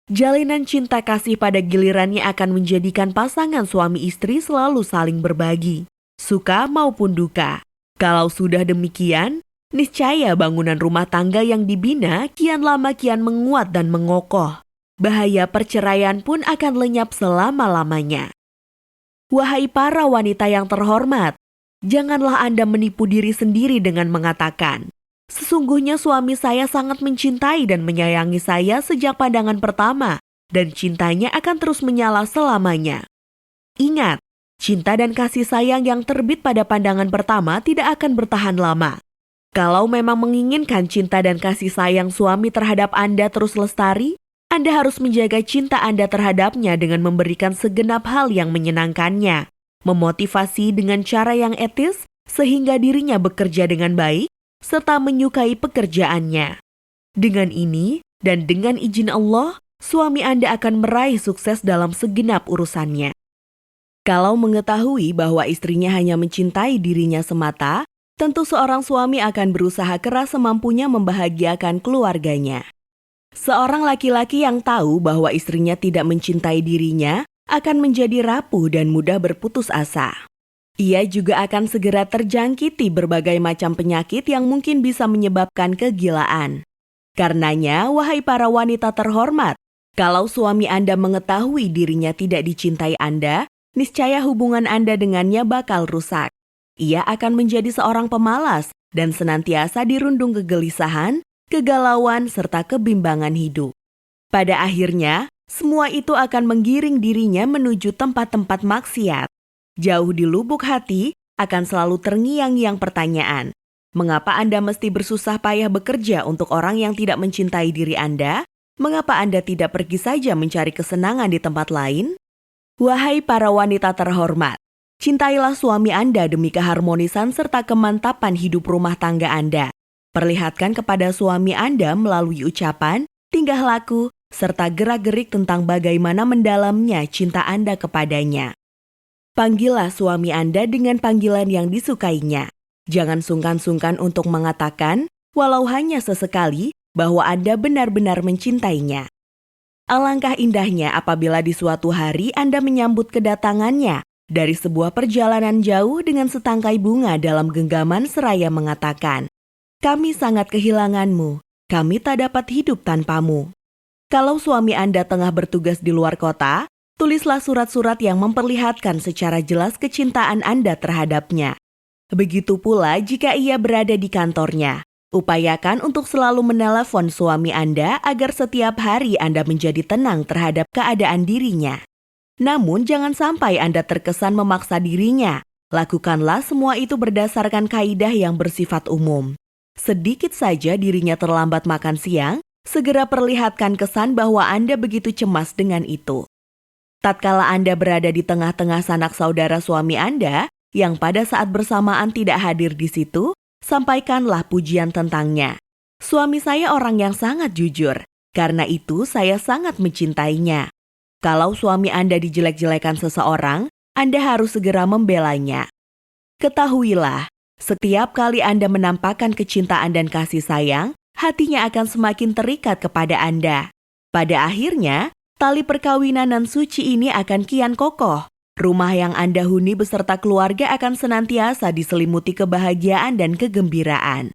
Jalinan cinta kasih pada gilirannya akan menjadikan pasangan suami istri selalu saling berbagi, suka maupun duka. Kalau sudah demikian, niscaya bangunan rumah tangga yang dibina kian lama kian menguat dan mengokoh. Bahaya perceraian pun akan lenyap selama-lamanya. Wahai para wanita yang terhormat, janganlah Anda menipu diri sendiri dengan mengatakan, sesungguhnya suami saya sangat mencintai dan menyayangi saya sejak pandangan pertama, dan cintanya akan terus menyala selamanya. Ingat, cinta dan kasih sayang yang terbit pada pandangan pertama tidak akan bertahan lama. Kalau memang menginginkan cinta dan kasih sayang suami terhadap Anda terus lestari, Anda harus menjaga cinta Anda terhadapnya dengan memberikan segenap hal yang menyenangkannya, memotivasi dengan cara yang etis sehingga dirinya bekerja dengan baik, serta menyukai pekerjaannya. Dengan ini, dan dengan izin Allah, suami Anda akan meraih sukses dalam segenap urusannya. Kalau mengetahui bahwa istrinya hanya mencintai dirinya semata, tentu seorang suami akan berusaha keras semampunya membahagiakan keluarganya. Seorang laki-laki yang tahu bahwa istrinya tidak mencintai dirinya akan menjadi rapuh dan mudah berputus asa. Ia juga akan segera terjangkiti berbagai macam penyakit yang mungkin bisa menyebabkan kegilaan. Karenanya, wahai para wanita terhormat, kalau suami Anda mengetahui dirinya tidak dicintai Anda, niscaya hubungan Anda dengannya bakal rusak. ia akan menjadi seorang pemalas dan senantiasa dirundung kegelisahan, kegalauan, serta kebimbangan hidup. Pada akhirnya, semua itu akan menggiring dirinya menuju tempat-tempat maksiat. Jauh di lubuk hati akan selalu terngiang-ngiang pertanyaan, mengapa Anda mesti bersusah payah bekerja untuk orang yang tidak mencintai diri Anda? Mengapa Anda tidak pergi saja mencari kesenangan di tempat lain? Wahai para wanita terhormat, cintailah suami Anda demi keharmonisan serta kemantapan hidup rumah tangga Anda. Perlihatkan kepada suami Anda melalui ucapan, tingkah laku, serta gerak-gerik tentang bagaimana mendalamnya cinta Anda kepadanya. Panggillah suami Anda dengan panggilan yang disukainya. Jangan sungkan-sungkan untuk mengatakan, walau hanya sesekali, bahwa Anda benar-benar mencintainya. Alangkah indahnya apabila di suatu hari Anda menyambut kedatangannya dari sebuah perjalanan jauh dengan setangkai bunga dalam genggaman seraya mengatakan, "Kami sangat kehilanganmu, kami tak dapat hidup tanpamu." Kalau suami Anda tengah bertugas di luar kota, tulislah surat-surat yang memperlihatkan secara jelas kecintaan Anda terhadapnya. Begitu pula jika ia berada di kantornya. Upayakan untuk selalu menelepon suami Anda agar setiap hari Anda menjadi tenang terhadap keadaan dirinya. Namun jangan sampai Anda terkesan memaksa dirinya. Lakukanlah semua itu berdasarkan kaidah yang bersifat umum. Sedikit saja dirinya terlambat makan siang, segera perlihatkan kesan bahwa Anda begitu cemas dengan itu. Tatkala Anda berada di tengah-tengah sanak saudara suami Anda, yang pada saat bersamaan tidak hadir di situ, sampaikanlah pujian tentangnya. Suami saya orang yang sangat jujur, karena itu saya sangat mencintainya. Kalau suami Anda dijelek-jelekan seseorang, Anda harus segera membelanya. Ketahuilah, setiap kali Anda menampakkan kecintaan dan kasih sayang, hatinya akan semakin terikat kepada Anda. Pada akhirnya, tali perkawinan nan suci ini akan kian kokoh. Rumah yang Anda huni beserta keluarga akan senantiasa diselimuti kebahagiaan dan kegembiraan.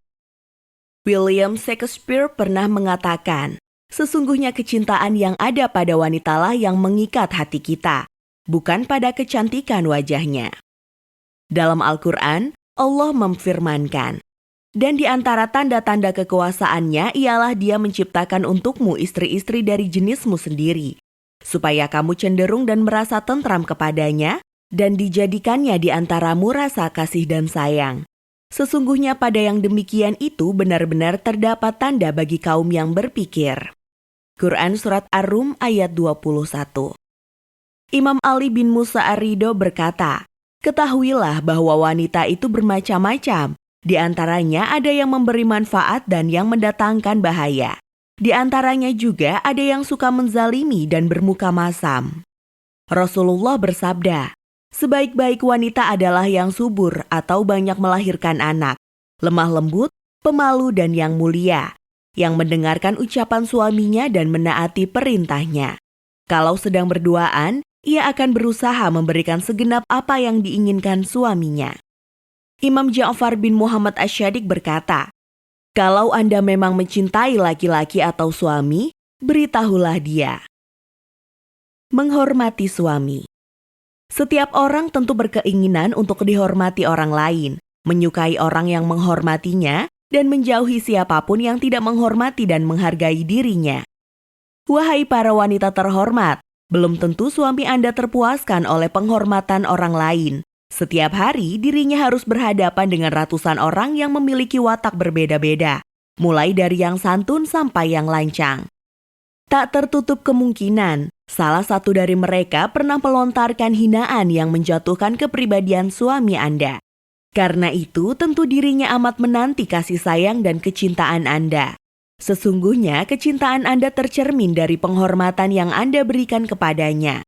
William Shakespeare pernah mengatakan, sesungguhnya kecintaan yang ada pada wanitalah yang mengikat hati kita, bukan pada kecantikan wajahnya. Dalam Al-Quran, Allah memfirmankan, dan di antara tanda-tanda kekuasaannya ialah Dia menciptakan untukmu istri-istri dari jenismu sendiri, supaya kamu cenderung dan merasa tentram kepadanya, dan dijadikannya di antaramu rasa kasih dan sayang. Sesungguhnya pada yang demikian itu benar-benar terdapat tanda bagi kaum yang berpikir. Quran Surat Ar-Rum ayat 21. Imam Ali bin Musa Ar-Ridho berkata, ketahuilah bahwa wanita itu bermacam-macam. Di antaranya ada yang memberi manfaat dan yang mendatangkan bahaya. Di antaranya juga ada yang suka menzalimi dan bermuka masam. Rasulullah bersabda, sebaik-baik wanita adalah yang subur atau banyak melahirkan anak, lemah lembut, pemalu dan yang mulia, yang mendengarkan ucapan suaminya dan menaati perintahnya. Kalau sedang berduaan, ia akan berusaha memberikan segenap apa yang diinginkan suaminya. Imam Ja'far bin Muhammad Asy-Syadiq berkata, kalau Anda memang mencintai laki-laki atau suami, beritahulah dia. Menghormati suami. Setiap orang tentu berkeinginan untuk dihormati orang lain, menyukai orang yang menghormatinya, dan menjauhi siapapun yang tidak menghormati dan menghargai dirinya. Wahai para wanita terhormat, belum tentu suami Anda terpuaskan oleh penghormatan orang lain. Setiap hari dirinya harus berhadapan dengan ratusan orang yang memiliki watak berbeda-beda, mulai dari yang santun sampai yang lancang. Tak tertutup kemungkinan, salah satu dari mereka pernah melontarkan hinaan yang menjatuhkan kepribadian suami Anda. Karena itu, tentu dirinya amat menanti kasih sayang dan kecintaan Anda. Sesungguhnya kecintaan Anda tercermin dari penghormatan yang Anda berikan kepadanya.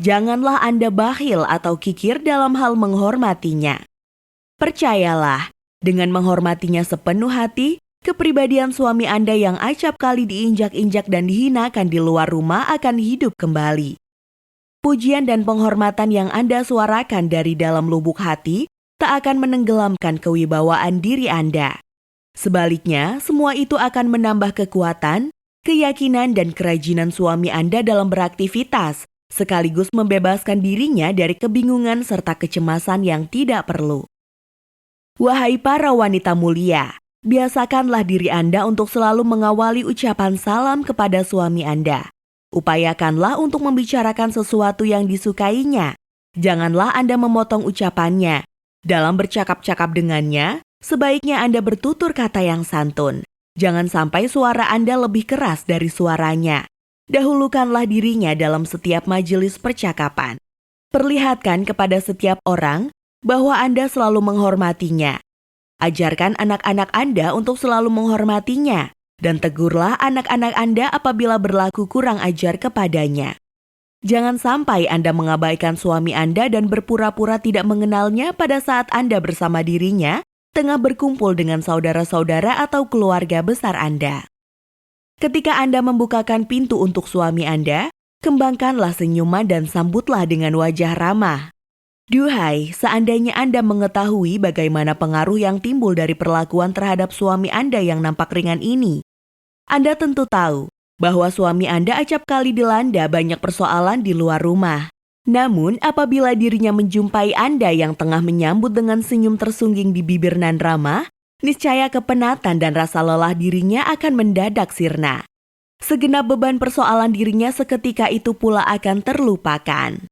Janganlah Anda bakhil atau kikir dalam hal menghormatinya. Percayalah, dengan menghormatinya sepenuh hati, kepribadian suami Anda yang acap kali diinjak-injak dan dihinakan di luar rumah akan hidup kembali. Pujian dan penghormatan yang Anda suarakan dari dalam lubuk hati tak akan menenggelamkan kewibawaan diri Anda. Sebaliknya, semua itu akan menambah kekuatan, keyakinan dan kerajinan suami Anda dalam beraktivitas, sekaligus membebaskan dirinya dari kebingungan serta kecemasan yang tidak perlu. Wahai para wanita mulia, biasakanlah diri Anda untuk selalu mengawali ucapan salam kepada suami Anda. Upayakanlah untuk membicarakan sesuatu yang disukainya. Janganlah Anda memotong ucapannya. Dalam bercakap-cakap dengannya, sebaiknya Anda bertutur kata yang santun. Jangan sampai suara Anda lebih keras dari suaranya. Dahulukanlah dirinya dalam setiap majelis percakapan. Perlihatkan kepada setiap orang bahwa Anda selalu menghormatinya. Ajarkan anak-anak Anda untuk selalu menghormatinya, dan tegurlah anak-anak Anda apabila berlaku kurang ajar kepadanya. Jangan sampai Anda mengabaikan suami Anda dan berpura-pura tidak mengenalnya pada saat Anda bersama dirinya, tengah berkumpul dengan saudara-saudara atau keluarga besar Anda. Ketika Anda membukakan pintu untuk suami Anda, kembangkanlah senyuman dan sambutlah dengan wajah ramah. Duhai, seandainya Anda mengetahui bagaimana pengaruh yang timbul dari perlakuan terhadap suami Anda yang nampak ringan ini. Anda tentu tahu bahwa suami Anda acap kali dilanda banyak persoalan di luar rumah. Namun, apabila dirinya menjumpai Anda yang tengah menyambut dengan senyum tersungging di bibir nan ramah, niscaya kepenatan dan rasa lelah dirinya akan mendadak sirna. Segenap beban persoalan dirinya seketika itu pula akan terlupakan.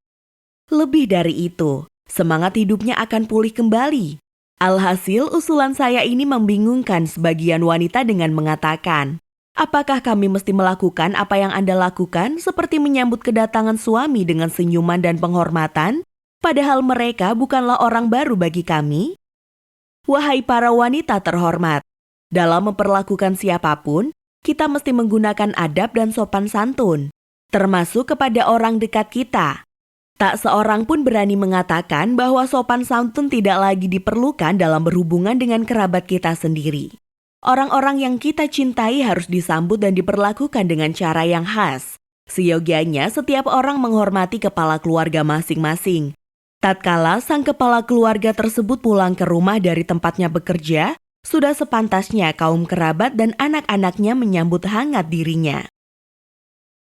Lebih dari itu, semangat hidupnya akan pulih kembali. Alhasil, usulan saya ini membingungkan sebagian wanita dengan mengatakan, apakah kami mesti melakukan apa yang Anda lakukan seperti menyambut kedatangan suami dengan senyuman dan penghormatan, padahal mereka bukanlah orang baru bagi kami? Wahai para wanita terhormat, dalam memperlakukan siapapun, kita mesti menggunakan adab dan sopan santun, termasuk kepada orang dekat kita. Tak seorang pun berani mengatakan bahwa sopan santun tidak lagi diperlukan dalam berhubungan dengan kerabat kita sendiri. Orang-orang yang kita cintai harus disambut dan diperlakukan dengan cara yang khas. Seyogianya setiap orang menghormati kepala keluarga masing-masing. Tatkala sang kepala keluarga tersebut pulang ke rumah dari tempatnya bekerja, sudah sepantasnya kaum kerabat dan anak-anaknya menyambut hangat dirinya.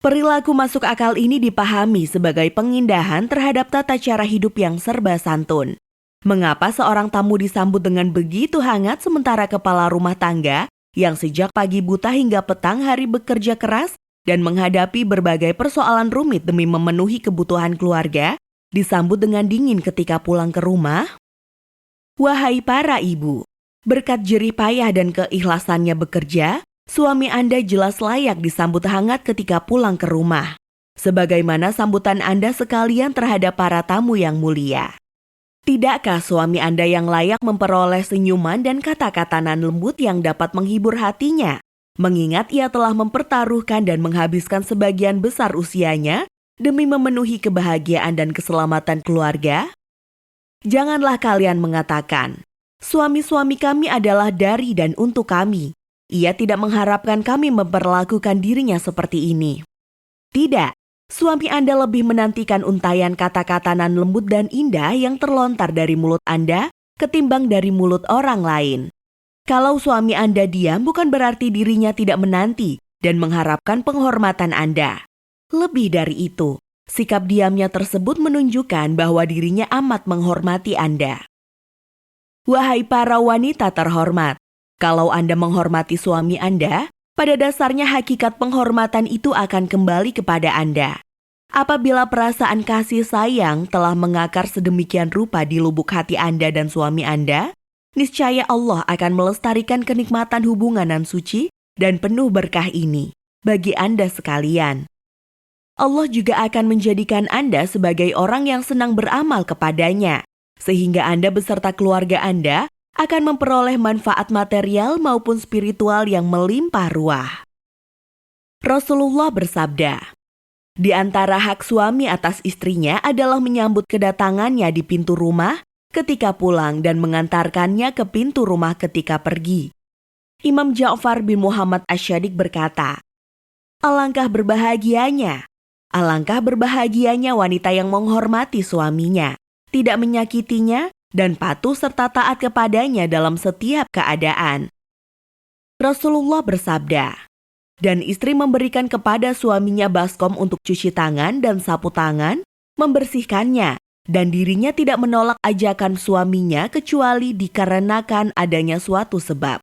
Perilaku masuk akal ini dipahami sebagai pengindahan terhadap tata cara hidup yang serba santun. Mengapa seorang tamu disambut dengan begitu hangat sementara kepala rumah tangga yang sejak pagi buta hingga petang hari bekerja keras dan menghadapi berbagai persoalan rumit demi memenuhi kebutuhan keluarga, disambut dengan dingin ketika pulang ke rumah? Wahai para ibu, berkat jerih payah dan keikhlasannya bekerja, suami Anda jelas layak disambut hangat ketika pulang ke rumah. Sebagaimana sambutan Anda sekalian terhadap para tamu yang mulia. Tidakkah suami Anda yang layak memperoleh senyuman dan kata-kata nan lembut yang dapat menghibur hatinya, mengingat ia telah mempertaruhkan dan menghabiskan sebagian besar usianya demi memenuhi kebahagiaan dan keselamatan keluarga? Janganlah kalian mengatakan, suami-suami kami adalah dari dan untuk kami. Ia tidak mengharapkan kami memperlakukan dirinya seperti ini. Tidak, suami Anda lebih menantikan untayan kata-kata nan lembut dan indah yang terlontar dari mulut Anda ketimbang dari mulut orang lain. Kalau suami Anda diam bukan berarti dirinya tidak menanti dan mengharapkan penghormatan Anda. Lebih dari itu, sikap diamnya tersebut menunjukkan bahwa dirinya amat menghormati Anda. Wahai para wanita terhormat, kalau Anda menghormati suami Anda, pada dasarnya hakikat penghormatan itu akan kembali kepada Anda. Apabila perasaan kasih sayang telah mengakar sedemikian rupa di lubuk hati Anda dan suami Anda, niscaya Allah akan melestarikan kenikmatan hubungan nan suci dan penuh berkah ini bagi Anda sekalian. Allah juga akan menjadikan Anda sebagai orang yang senang beramal kepadanya, sehingga Anda beserta keluarga Anda akan memperoleh manfaat material maupun spiritual yang melimpah ruah. Rasulullah bersabda, di antara hak suami atas istrinya adalah menyambut kedatangannya di pintu rumah ketika pulang dan mengantarkannya ke pintu rumah ketika pergi. Imam Ja'far bin Muhammad Asy-Syadiq berkata, alangkah berbahagianya wanita yang menghormati suaminya, tidak menyakitinya, dan patuh serta taat kepadanya dalam setiap keadaan. Rasulullah bersabda, dan istri memberikan kepada suaminya baskom untuk cuci tangan dan sapu tangan, membersihkannya, dan dirinya tidak menolak ajakan suaminya kecuali dikarenakan adanya suatu sebab.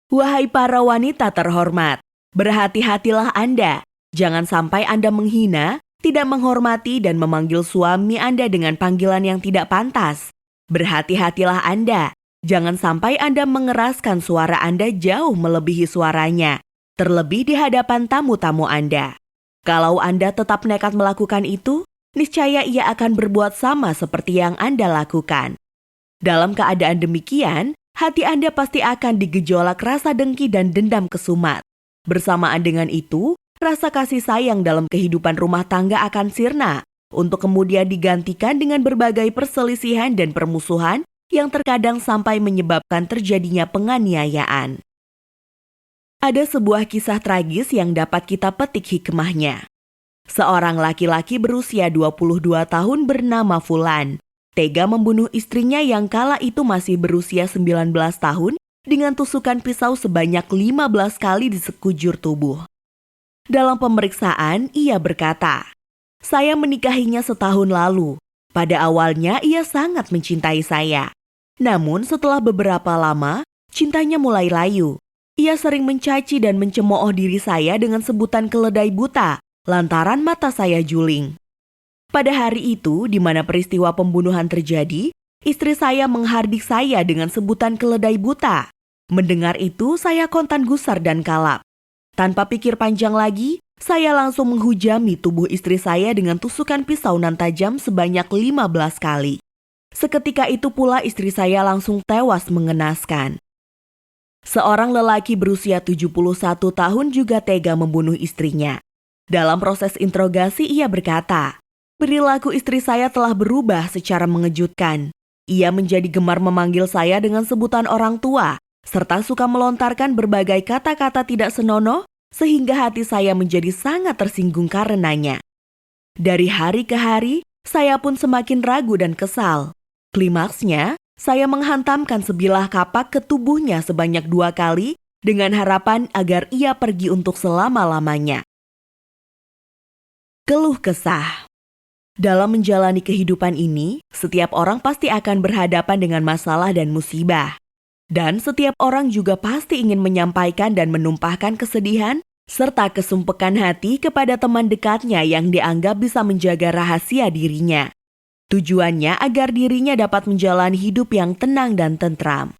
Wahai para wanita terhormat, berhati-hatilah Anda. Jangan sampai Anda menghina, tidak menghormati dan memanggil suami Anda dengan panggilan yang tidak pantas. Berhati-hatilah Anda. Jangan sampai Anda mengeraskan suara Anda jauh melebihi suaranya, terlebih di hadapan tamu-tamu Anda. Kalau Anda tetap nekat melakukan itu, niscaya ia akan berbuat sama seperti yang Anda lakukan. Dalam keadaan demikian, hati Anda pasti akan digejolak rasa dengki dan dendam kesumat. Bersamaan dengan itu, rasa kasih sayang dalam kehidupan rumah tangga akan sirna, untuk kemudian digantikan dengan berbagai perselisihan dan permusuhan yang terkadang sampai menyebabkan terjadinya penganiayaan. Ada sebuah kisah tragis yang dapat kita petik hikmahnya. Seorang laki-laki berusia 22 tahun bernama Fulan tega membunuh istrinya yang kala itu masih berusia 19 tahun dengan tusukan pisau sebanyak 15 kali di sekujur tubuh. Dalam pemeriksaan, ia berkata, "Saya menikahinya setahun lalu. Pada awalnya ia sangat mencintai saya. Namun setelah beberapa lama, cintanya mulai layu. Ia sering mencaci dan mencemooh diri saya dengan sebutan keledai buta, lantaran mata saya juling. Pada hari itu, di mana peristiwa pembunuhan terjadi, istri saya menghardik saya dengan sebutan keledai buta. Mendengar itu, saya kontan gusar dan kalap. Tanpa pikir panjang lagi, saya langsung menghujami tubuh istri saya dengan tusukan pisau nan tajam sebanyak 15 kali. Seketika itu pula istri saya langsung tewas mengenaskan." Seorang lelaki berusia 71 tahun juga tega membunuh istrinya. Dalam proses interogasi ia berkata, "Perilaku istri saya telah berubah secara mengejutkan. Ia menjadi gemar memanggil saya dengan sebutan orang tua, serta suka melontarkan berbagai kata-kata tidak senonoh, sehingga hati saya menjadi sangat tersinggung karenanya. Dari hari ke hari, saya pun semakin ragu dan kesal. Klimaksnya, saya menghantamkan sebilah kapak ke tubuhnya sebanyak 2 kali dengan harapan agar ia pergi untuk selama-lamanya." Keluh kesah. Dalam menjalani kehidupan ini, setiap orang pasti akan berhadapan dengan masalah dan musibah. Dan setiap orang juga pasti ingin menyampaikan dan menumpahkan kesedihan serta kesumpekan hati kepada teman dekatnya yang dianggap bisa menjaga rahasia dirinya. Tujuannya agar dirinya dapat menjalani hidup yang tenang dan tentram.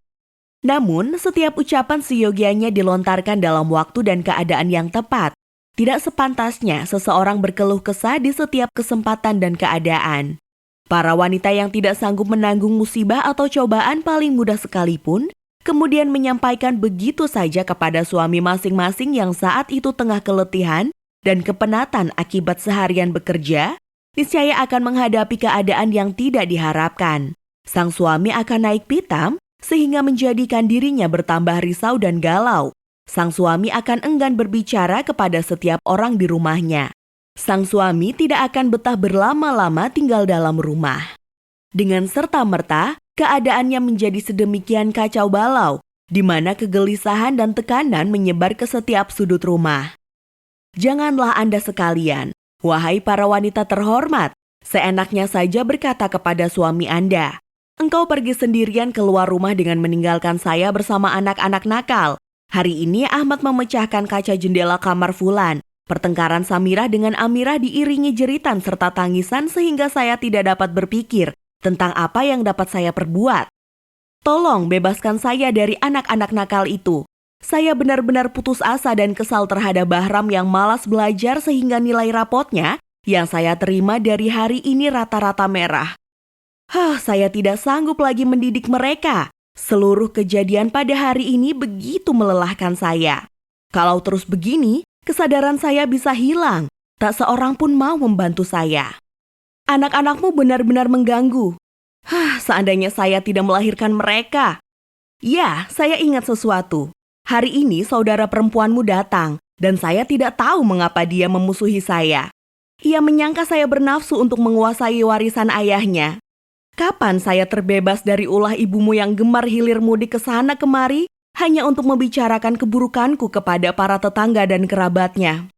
Namun, setiap ucapan seyogianya dilontarkan dalam waktu dan keadaan yang tepat. Tidak sepantasnya seseorang berkeluh kesah di setiap kesempatan dan keadaan. Para wanita yang tidak sanggup menanggung musibah atau cobaan paling mudah sekalipun, kemudian menyampaikan begitu saja kepada suami masing-masing yang saat itu tengah keletihan dan kepenatan akibat seharian bekerja, niscaya akan menghadapi keadaan yang tidak diharapkan. Sang suami akan naik pitam sehingga menjadikan dirinya bertambah risau dan galau. Sang suami akan enggan berbicara kepada setiap orang di rumahnya. Sang suami tidak akan betah berlama-lama tinggal dalam rumah. Dengan serta-merta, keadaannya menjadi sedemikian kacau balau, di mana kegelisahan dan tekanan menyebar ke setiap sudut rumah. Janganlah Anda sekalian, wahai para wanita terhormat, seenaknya saja berkata kepada suami Anda, "Engkau pergi sendirian keluar rumah dengan meninggalkan saya bersama anak-anak nakal. Hari ini Ahmad memecahkan kaca jendela kamar Fulan. Pertengkaran Samirah dengan Amirah diiringi jeritan serta tangisan sehingga saya tidak dapat berpikir tentang apa yang dapat saya perbuat. Tolong bebaskan saya dari anak-anak nakal itu. Saya benar-benar putus asa dan kesal terhadap Bahram yang malas belajar sehingga nilai rapotnya yang saya terima dari hari ini rata-rata merah. Saya tidak sanggup lagi mendidik mereka. Seluruh kejadian pada hari ini begitu melelahkan saya. Kalau terus begini, kesadaran saya bisa hilang. Tak seorang pun mau membantu saya. Anak-anakmu benar-benar mengganggu. Seandainya saya tidak melahirkan mereka. Ya, saya ingat sesuatu. Hari ini saudara perempuanmu datang, dan saya tidak tahu mengapa dia memusuhi saya. Ia menyangka saya bernafsu untuk menguasai warisan ayahnya. Kapan saya terbebas dari ulah ibumu yang gemar hilir mudik ke sana kemari hanya untuk membicarakan keburukanku kepada para tetangga dan kerabatnya?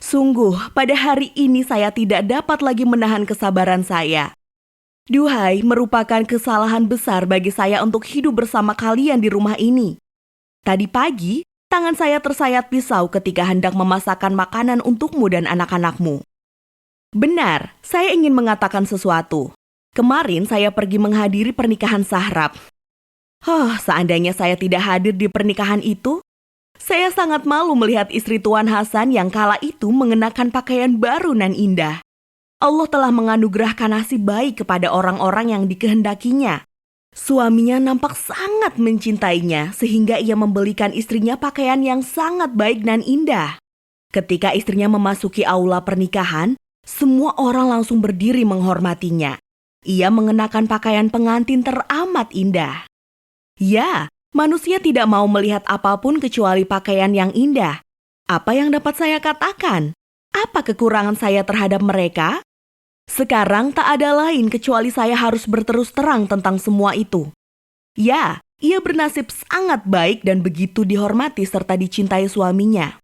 Sungguh, pada hari ini saya tidak dapat lagi menahan kesabaran saya. Duhai, merupakan kesalahan besar bagi saya untuk hidup bersama kalian di rumah ini. Tadi pagi, tangan saya tersayat pisau ketika hendak memasakkan makanan untukmu dan anak-anakmu. Benar, saya ingin mengatakan sesuatu. Kemarin saya pergi menghadiri pernikahan Sahrab. Seandainya saya tidak hadir di pernikahan itu, saya sangat malu melihat istri Tuan Hasan yang kala itu mengenakan pakaian baru nan indah. Allah telah menganugerahkan nasib baik kepada orang-orang yang dikehendakinya. Suaminya nampak sangat mencintainya sehingga ia membelikan istrinya pakaian yang sangat baik dan indah. Ketika istrinya memasuki aula pernikahan, semua orang langsung berdiri menghormatinya. Ia mengenakan pakaian pengantin teramat indah. Ya, manusia tidak mau melihat apapun kecuali pakaian yang indah. Apa yang dapat saya katakan? Apa kekurangan saya terhadap mereka? Sekarang tak ada lain kecuali saya harus berterus terang tentang semua itu. Ya, ia bernasib sangat baik dan begitu dihormati serta dicintai suaminya.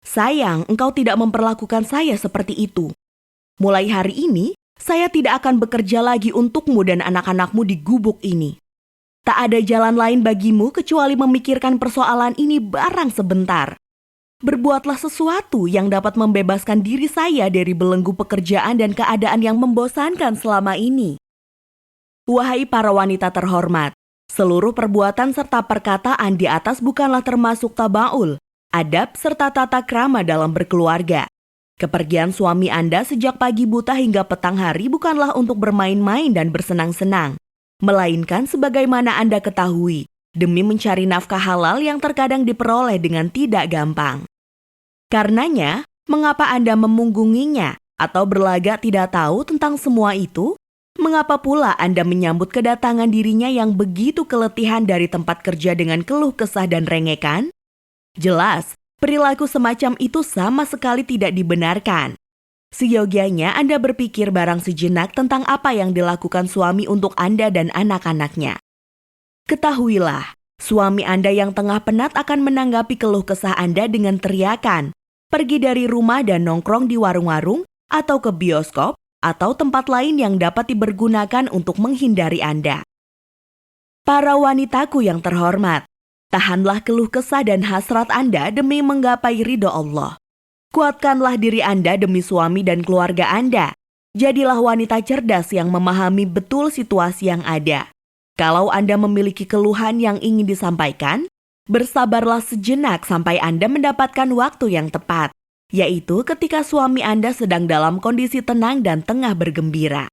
Sayang, engkau tidak memperlakukan saya seperti itu. Mulai hari ini, saya tidak akan bekerja lagi untukmu dan anak-anakmu di gubuk ini. Tak ada jalan lain bagimu kecuali memikirkan persoalan ini barang sebentar. Berbuatlah sesuatu yang dapat membebaskan diri saya dari belenggu pekerjaan dan keadaan yang membosankan selama ini. Wahai para wanita terhormat, seluruh perbuatan serta perkataan di atas bukanlah termasuk tabaul, adab serta tata krama dalam berkeluarga. Kepergian suami Anda sejak pagi buta hingga petang hari bukanlah untuk bermain-main dan bersenang-senang, melainkan sebagaimana Anda ketahui, demi mencari nafkah halal yang terkadang diperoleh dengan tidak gampang. Karenanya, mengapa Anda memunggunginya atau berlagak tidak tahu tentang semua itu? Mengapa pula Anda menyambut kedatangan dirinya yang begitu keletihan dari tempat kerja dengan keluh kesah dan rengekan? Jelas, perilaku semacam itu sama sekali tidak dibenarkan. Seyogianya Anda berpikir barang sejenak tentang apa yang dilakukan suami untuk Anda dan anak-anaknya. Ketahuilah, suami Anda yang tengah penat akan menanggapi keluh kesah Anda dengan teriakan, pergi dari rumah dan nongkrong di warung-warung atau ke bioskop atau tempat lain yang dapat dipergunakan untuk menghindari Anda. Para wanitaku yang terhormat, tahanlah keluh kesah dan hasrat Anda demi menggapai ridho Allah. Kuatkanlah diri Anda demi suami dan keluarga Anda. Jadilah wanita cerdas yang memahami betul situasi yang ada. Kalau Anda memiliki keluhan yang ingin disampaikan, bersabarlah sejenak sampai Anda mendapatkan waktu yang tepat, yaitu ketika suami Anda sedang dalam kondisi tenang dan tengah bergembira.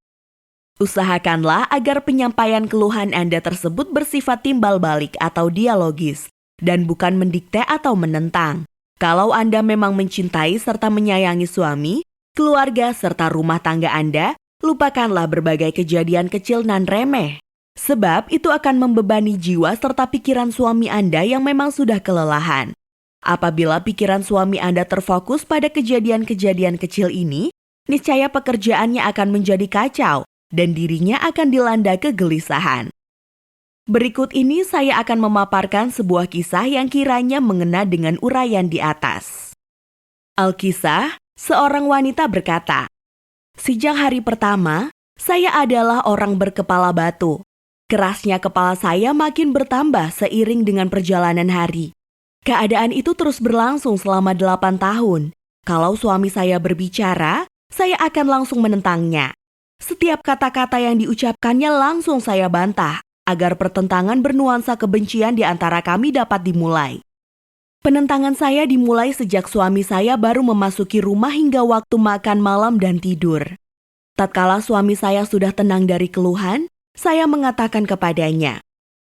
Usahakanlah agar penyampaian keluhan Anda tersebut bersifat timbal balik atau dialogis, dan bukan mendikte atau menentang. Kalau Anda memang mencintai serta menyayangi suami, keluarga serta rumah tangga Anda, lupakanlah berbagai kejadian kecil nan remeh. Sebab itu akan membebani jiwa serta pikiran suami Anda yang memang sudah kelelahan. Apabila pikiran suami Anda terfokus pada kejadian-kejadian kecil ini, niscaya pekerjaannya akan menjadi kacau dan dirinya akan dilanda kegelisahan. Berikut ini saya akan memaparkan sebuah kisah yang kiranya mengena dengan uraian di atas. Alkisah, seorang wanita berkata, "Sejak hari pertama, saya adalah orang berkepala batu. Kerasnya kepala saya makin bertambah seiring dengan perjalanan hari. Keadaan itu terus berlangsung selama 8 tahun. Kalau suami saya berbicara, saya akan langsung menentangnya. Setiap kata-kata yang diucapkannya langsung saya bantah, agar pertentangan bernuansa kebencian di antara kami dapat dimulai. Penentangan saya dimulai sejak suami saya baru memasuki rumah hingga waktu makan malam dan tidur. Tatkala suami saya sudah tenang dari keluhan, saya mengatakan kepadanya,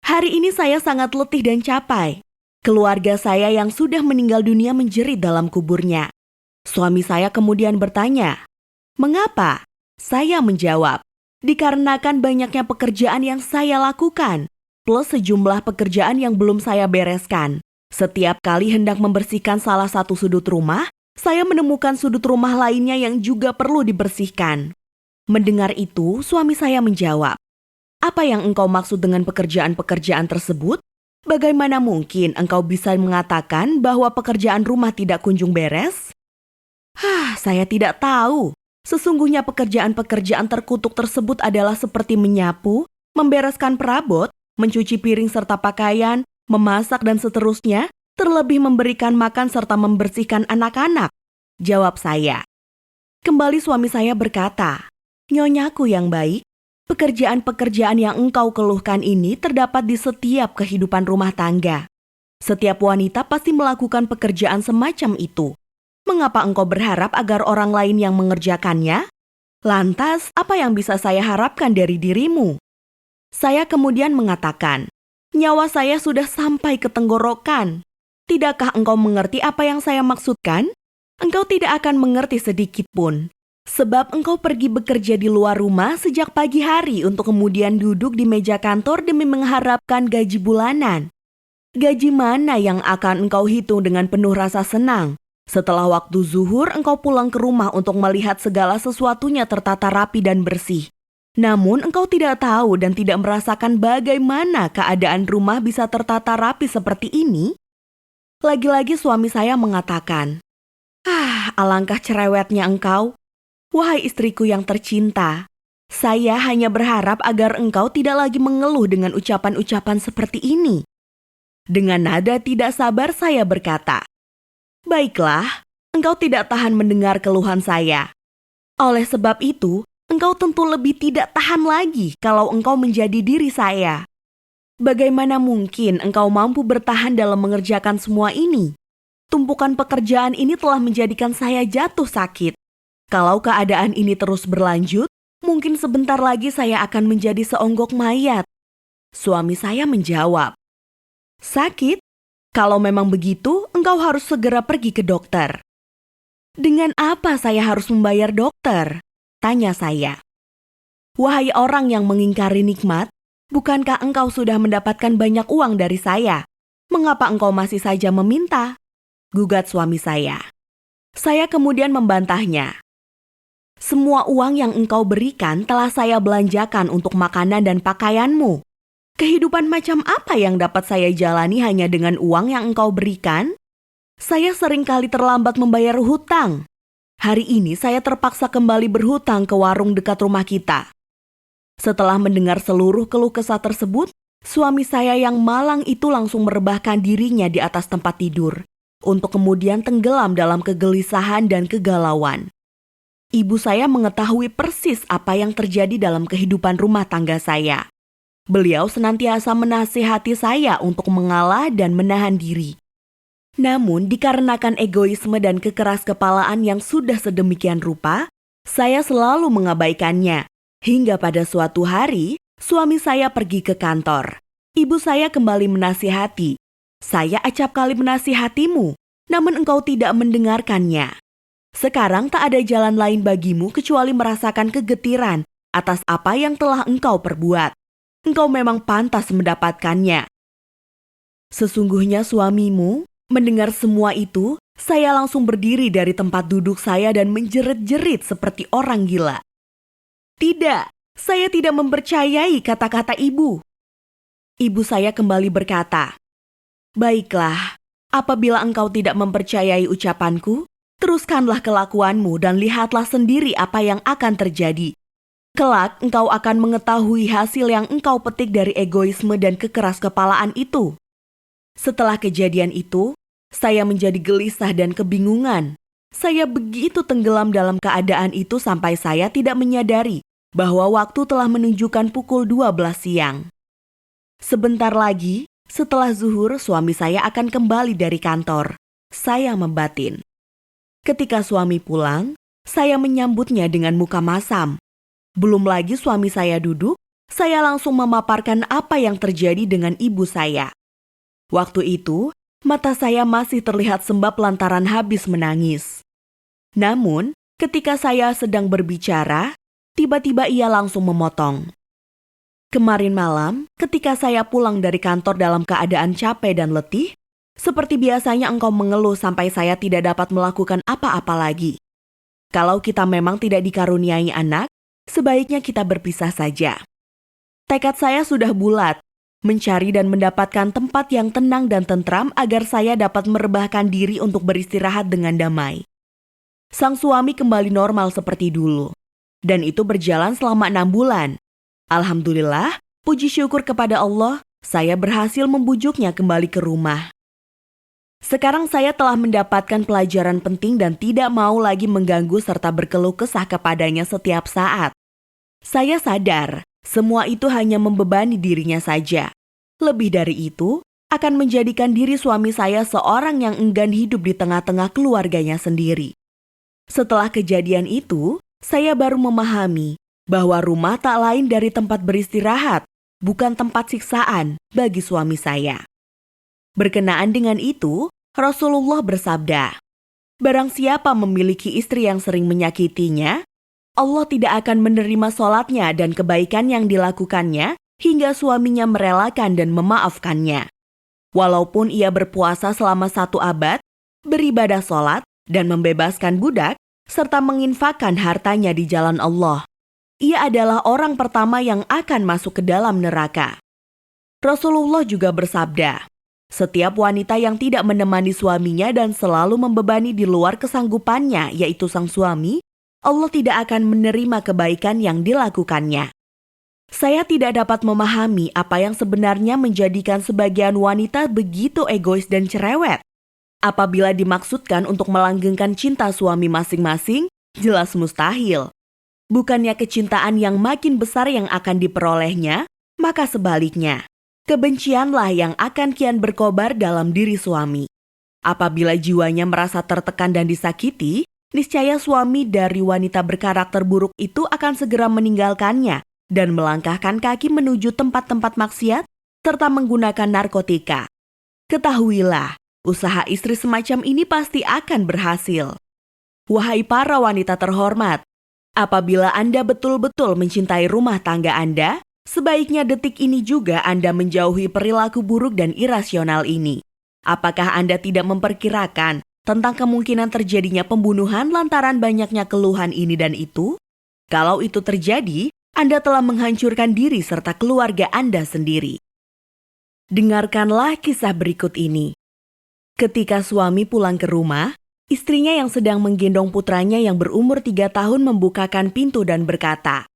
'Hari ini saya sangat letih dan capai. Keluarga saya yang sudah meninggal dunia menjerit dalam kuburnya.' Suami saya kemudian bertanya, 'Mengapa?' Saya menjawab, 'Dikarenakan banyaknya pekerjaan yang saya lakukan, plus sejumlah pekerjaan yang belum saya bereskan. Setiap kali hendak membersihkan salah satu sudut rumah, saya menemukan sudut rumah lainnya yang juga perlu dibersihkan.' Mendengar itu, suami saya menjawab, 'Apa yang engkau maksud dengan pekerjaan-pekerjaan tersebut? Bagaimana mungkin engkau bisa mengatakan bahwa pekerjaan rumah tidak kunjung beres?' Saya tidak tahu. Sesungguhnya pekerjaan-pekerjaan terkutuk tersebut adalah seperti menyapu, membereskan perabot, mencuci piring serta pakaian, memasak dan seterusnya, terlebih memberikan makan serta membersihkan anak-anak. Jawab saya. Kembali suami saya berkata, "Nyonyaku yang baik, pekerjaan-pekerjaan yang engkau keluhkan ini terdapat di setiap kehidupan rumah tangga. Setiap wanita pasti melakukan pekerjaan semacam itu. Mengapa engkau berharap agar orang lain yang mengerjakannya? Lantas, apa yang bisa saya harapkan dari dirimu?" Saya kemudian mengatakan, "Nyawa saya sudah sampai ke tenggorokan. Tidakkah engkau mengerti apa yang saya maksudkan? Engkau tidak akan mengerti sedikit pun. Sebab engkau pergi bekerja di luar rumah sejak pagi hari untuk kemudian duduk di meja kantor demi mengharapkan gaji bulanan. Gaji mana yang akan engkau hitung dengan penuh rasa senang? Setelah waktu zuhur, engkau pulang ke rumah untuk melihat segala sesuatunya tertata rapi dan bersih. Namun engkau tidak tahu dan tidak merasakan bagaimana keadaan rumah bisa tertata rapi seperti ini?" Lagi-lagi suami saya mengatakan, "Alangkah cerewetnya engkau. Wahai istriku yang tercinta, saya hanya berharap agar engkau tidak lagi mengeluh dengan ucapan-ucapan seperti ini." Dengan nada tidak sabar saya berkata, "Baiklah, engkau tidak tahan mendengar keluhan saya. Oleh sebab itu, engkau tentu lebih tidak tahan lagi kalau engkau menjadi diri saya. Bagaimana mungkin engkau mampu bertahan dalam mengerjakan semua ini? Tumpukan pekerjaan ini telah menjadikan saya jatuh sakit. Kalau keadaan ini terus berlanjut, mungkin sebentar lagi saya akan menjadi seonggok mayat." Suami saya menjawab, "Sakit? Kalau memang begitu, engkau harus segera pergi ke dokter." "Dengan apa saya harus membayar dokter?" tanya saya. "Wahai orang yang mengingkari nikmat, bukankah engkau sudah mendapatkan banyak uang dari saya? Mengapa engkau masih saja meminta?" gugat suami saya. Saya kemudian membantahnya. "Semua uang yang engkau berikan telah saya belanjakan untuk makanan dan pakaianmu. Kehidupan macam apa yang dapat saya jalani hanya dengan uang yang engkau berikan? Saya seringkali terlambat membayar hutang. Hari ini saya terpaksa kembali berhutang ke warung dekat rumah kita." Setelah mendengar seluruh keluh kesah tersebut, suami saya yang malang itu langsung merebahkan dirinya di atas tempat tidur, untuk kemudian tenggelam dalam kegelisahan dan kegalauan. Ibu saya mengetahui persis apa yang terjadi dalam kehidupan rumah tangga saya. Beliau senantiasa menasihati saya untuk mengalah dan menahan diri. Namun dikarenakan egoisme dan kekeraskepalaan yang sudah sedemikian rupa, saya selalu mengabaikannya. Hingga pada suatu hari, suami saya pergi ke kantor. Ibu saya kembali menasihati. "Saya acap kali menasihatimu, namun engkau tidak mendengarkannya. Sekarang tak ada jalan lain bagimu kecuali merasakan kegetiran atas apa yang telah engkau perbuat. Engkau memang pantas mendapatkannya." Sesungguhnya suamimu mendengar semua itu, saya langsung berdiri dari tempat duduk saya dan menjerit-jerit seperti orang gila. "Tidak, saya tidak mempercayai kata-kata ibu." Ibu saya kembali berkata, "Baiklah, apabila engkau tidak mempercayai ucapanku, teruskanlah kelakuanmu dan lihatlah sendiri apa yang akan terjadi. Kelak engkau akan mengetahui hasil yang engkau petik dari egoisme dan kekeraskepalaan itu." Setelah kejadian itu, saya menjadi gelisah dan kebingungan. Saya begitu tenggelam dalam keadaan itu sampai saya tidak menyadari bahwa waktu telah menunjukkan pukul 12 siang. Sebentar lagi, setelah zuhur, suami saya akan kembali dari kantor. Saya membatin. Ketika suami pulang, saya menyambutnya dengan muka masam. Belum lagi suami saya duduk, saya langsung memaparkan apa yang terjadi dengan ibu saya. Waktu itu, mata saya masih terlihat sembab lantaran habis menangis. Namun, ketika saya sedang berbicara, tiba-tiba ia langsung memotong. "Kemarin malam, ketika saya pulang dari kantor dalam keadaan capek dan letih, seperti biasanya engkau mengeluh sampai saya tidak dapat melakukan apa-apa lagi. Kalau kita memang tidak dikaruniai anak, sebaiknya kita berpisah saja. Tekad saya sudah bulat, mencari dan mendapatkan tempat yang tenang dan tentram agar saya dapat merebahkan diri untuk beristirahat dengan damai. Sang suami kembali normal seperti dulu. Dan itu berjalan selama 6 bulan. Alhamdulillah, puji syukur kepada Allah, saya berhasil membujuknya kembali ke rumah. Sekarang saya telah mendapatkan pelajaran penting dan tidak mau lagi mengganggu serta berkeluh kesah kepadanya setiap saat. Saya sadar, semua itu hanya membebani dirinya saja. Lebih dari itu, akan menjadikan diri suami saya seorang yang enggan hidup di tengah-tengah keluarganya sendiri. Setelah kejadian itu, saya baru memahami bahwa rumah tak lain dari tempat beristirahat, bukan tempat siksaan bagi suami saya. Berkenaan dengan itu, Rasulullah bersabda, "Barang siapa memiliki istri yang sering menyakitinya, Allah tidak akan menerima sholatnya dan kebaikan yang dilakukannya hingga suaminya merelakan dan memaafkannya. Walaupun ia berpuasa selama 1 abad, beribadah sholat dan membebaskan budak, serta menginfakkan hartanya di jalan Allah, ia adalah orang pertama yang akan masuk ke dalam neraka." Rasulullah juga bersabda, "Setiap wanita yang tidak menemani suaminya dan selalu membebani di luar kesanggupannya, yaitu sang suami, Allah tidak akan menerima kebaikan yang dilakukannya." Saya tidak dapat memahami apa yang sebenarnya menjadikan sebagian wanita begitu egois dan cerewet. Apabila dimaksudkan untuk melanggengkan cinta suami masing-masing, jelas mustahil. Bukannya kecintaan yang makin besar yang akan diperolehnya, maka sebaliknya, kebencianlah yang akan kian berkobar dalam diri suami. Apabila jiwanya merasa tertekan dan disakiti, niscaya suami dari wanita berkarakter buruk itu akan segera meninggalkannya dan melangkahkan kaki menuju tempat-tempat maksiat serta menggunakan narkotika. Ketahuilah, usaha istri semacam ini pasti akan berhasil. Wahai para wanita terhormat, apabila Anda betul-betul mencintai rumah tangga Anda, sebaiknya detik ini juga Anda menjauhi perilaku buruk dan irasional ini. Apakah Anda tidak memperkirakan tentang kemungkinan terjadinya pembunuhan lantaran banyaknya keluhan ini dan itu? Kalau itu terjadi, Anda telah menghancurkan diri serta keluarga Anda sendiri. Dengarkanlah kisah berikut ini. Ketika suami pulang ke rumah, istrinya yang sedang menggendong putranya yang berumur 3 tahun membukakan pintu dan berkata,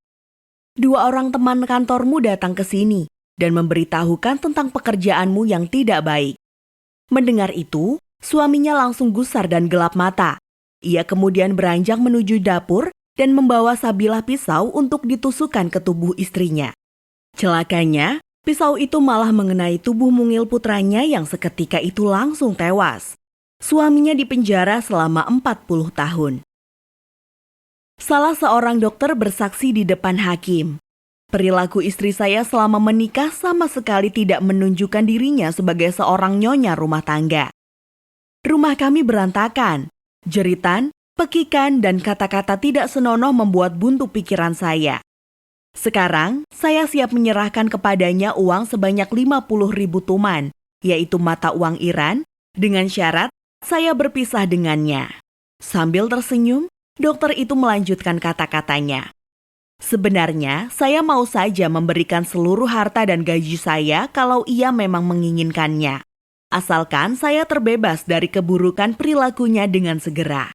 "2 orang teman kantormu datang ke sini dan memberitahukan tentang pekerjaanmu yang tidak baik." Mendengar itu, suaminya langsung gusar dan gelap mata. Ia kemudian beranjak menuju dapur dan membawa sabilah pisau untuk ditusukkan ke tubuh istrinya. Celakanya, pisau itu malah mengenai tubuh mungil putranya yang seketika itu langsung tewas. Suaminya dipenjara selama 40 tahun. Salah seorang dokter bersaksi di depan hakim, "Perilaku istri saya selama menikah sama sekali tidak menunjukkan dirinya sebagai seorang nyonya rumah tangga. Rumah kami berantakan, jeritan, pekikan, dan kata-kata tidak senonoh membuat buntu pikiran saya. Sekarang, saya siap menyerahkan kepadanya uang sebanyak 50.000 tuman, yaitu mata uang Iran, dengan syarat saya berpisah dengannya." Sambil tersenyum, dokter itu melanjutkan kata-katanya, "Sebenarnya, saya mau saja memberikan seluruh harta dan gaji saya kalau ia memang menginginkannya. Asalkan saya terbebas dari keburukan perilakunya dengan segera."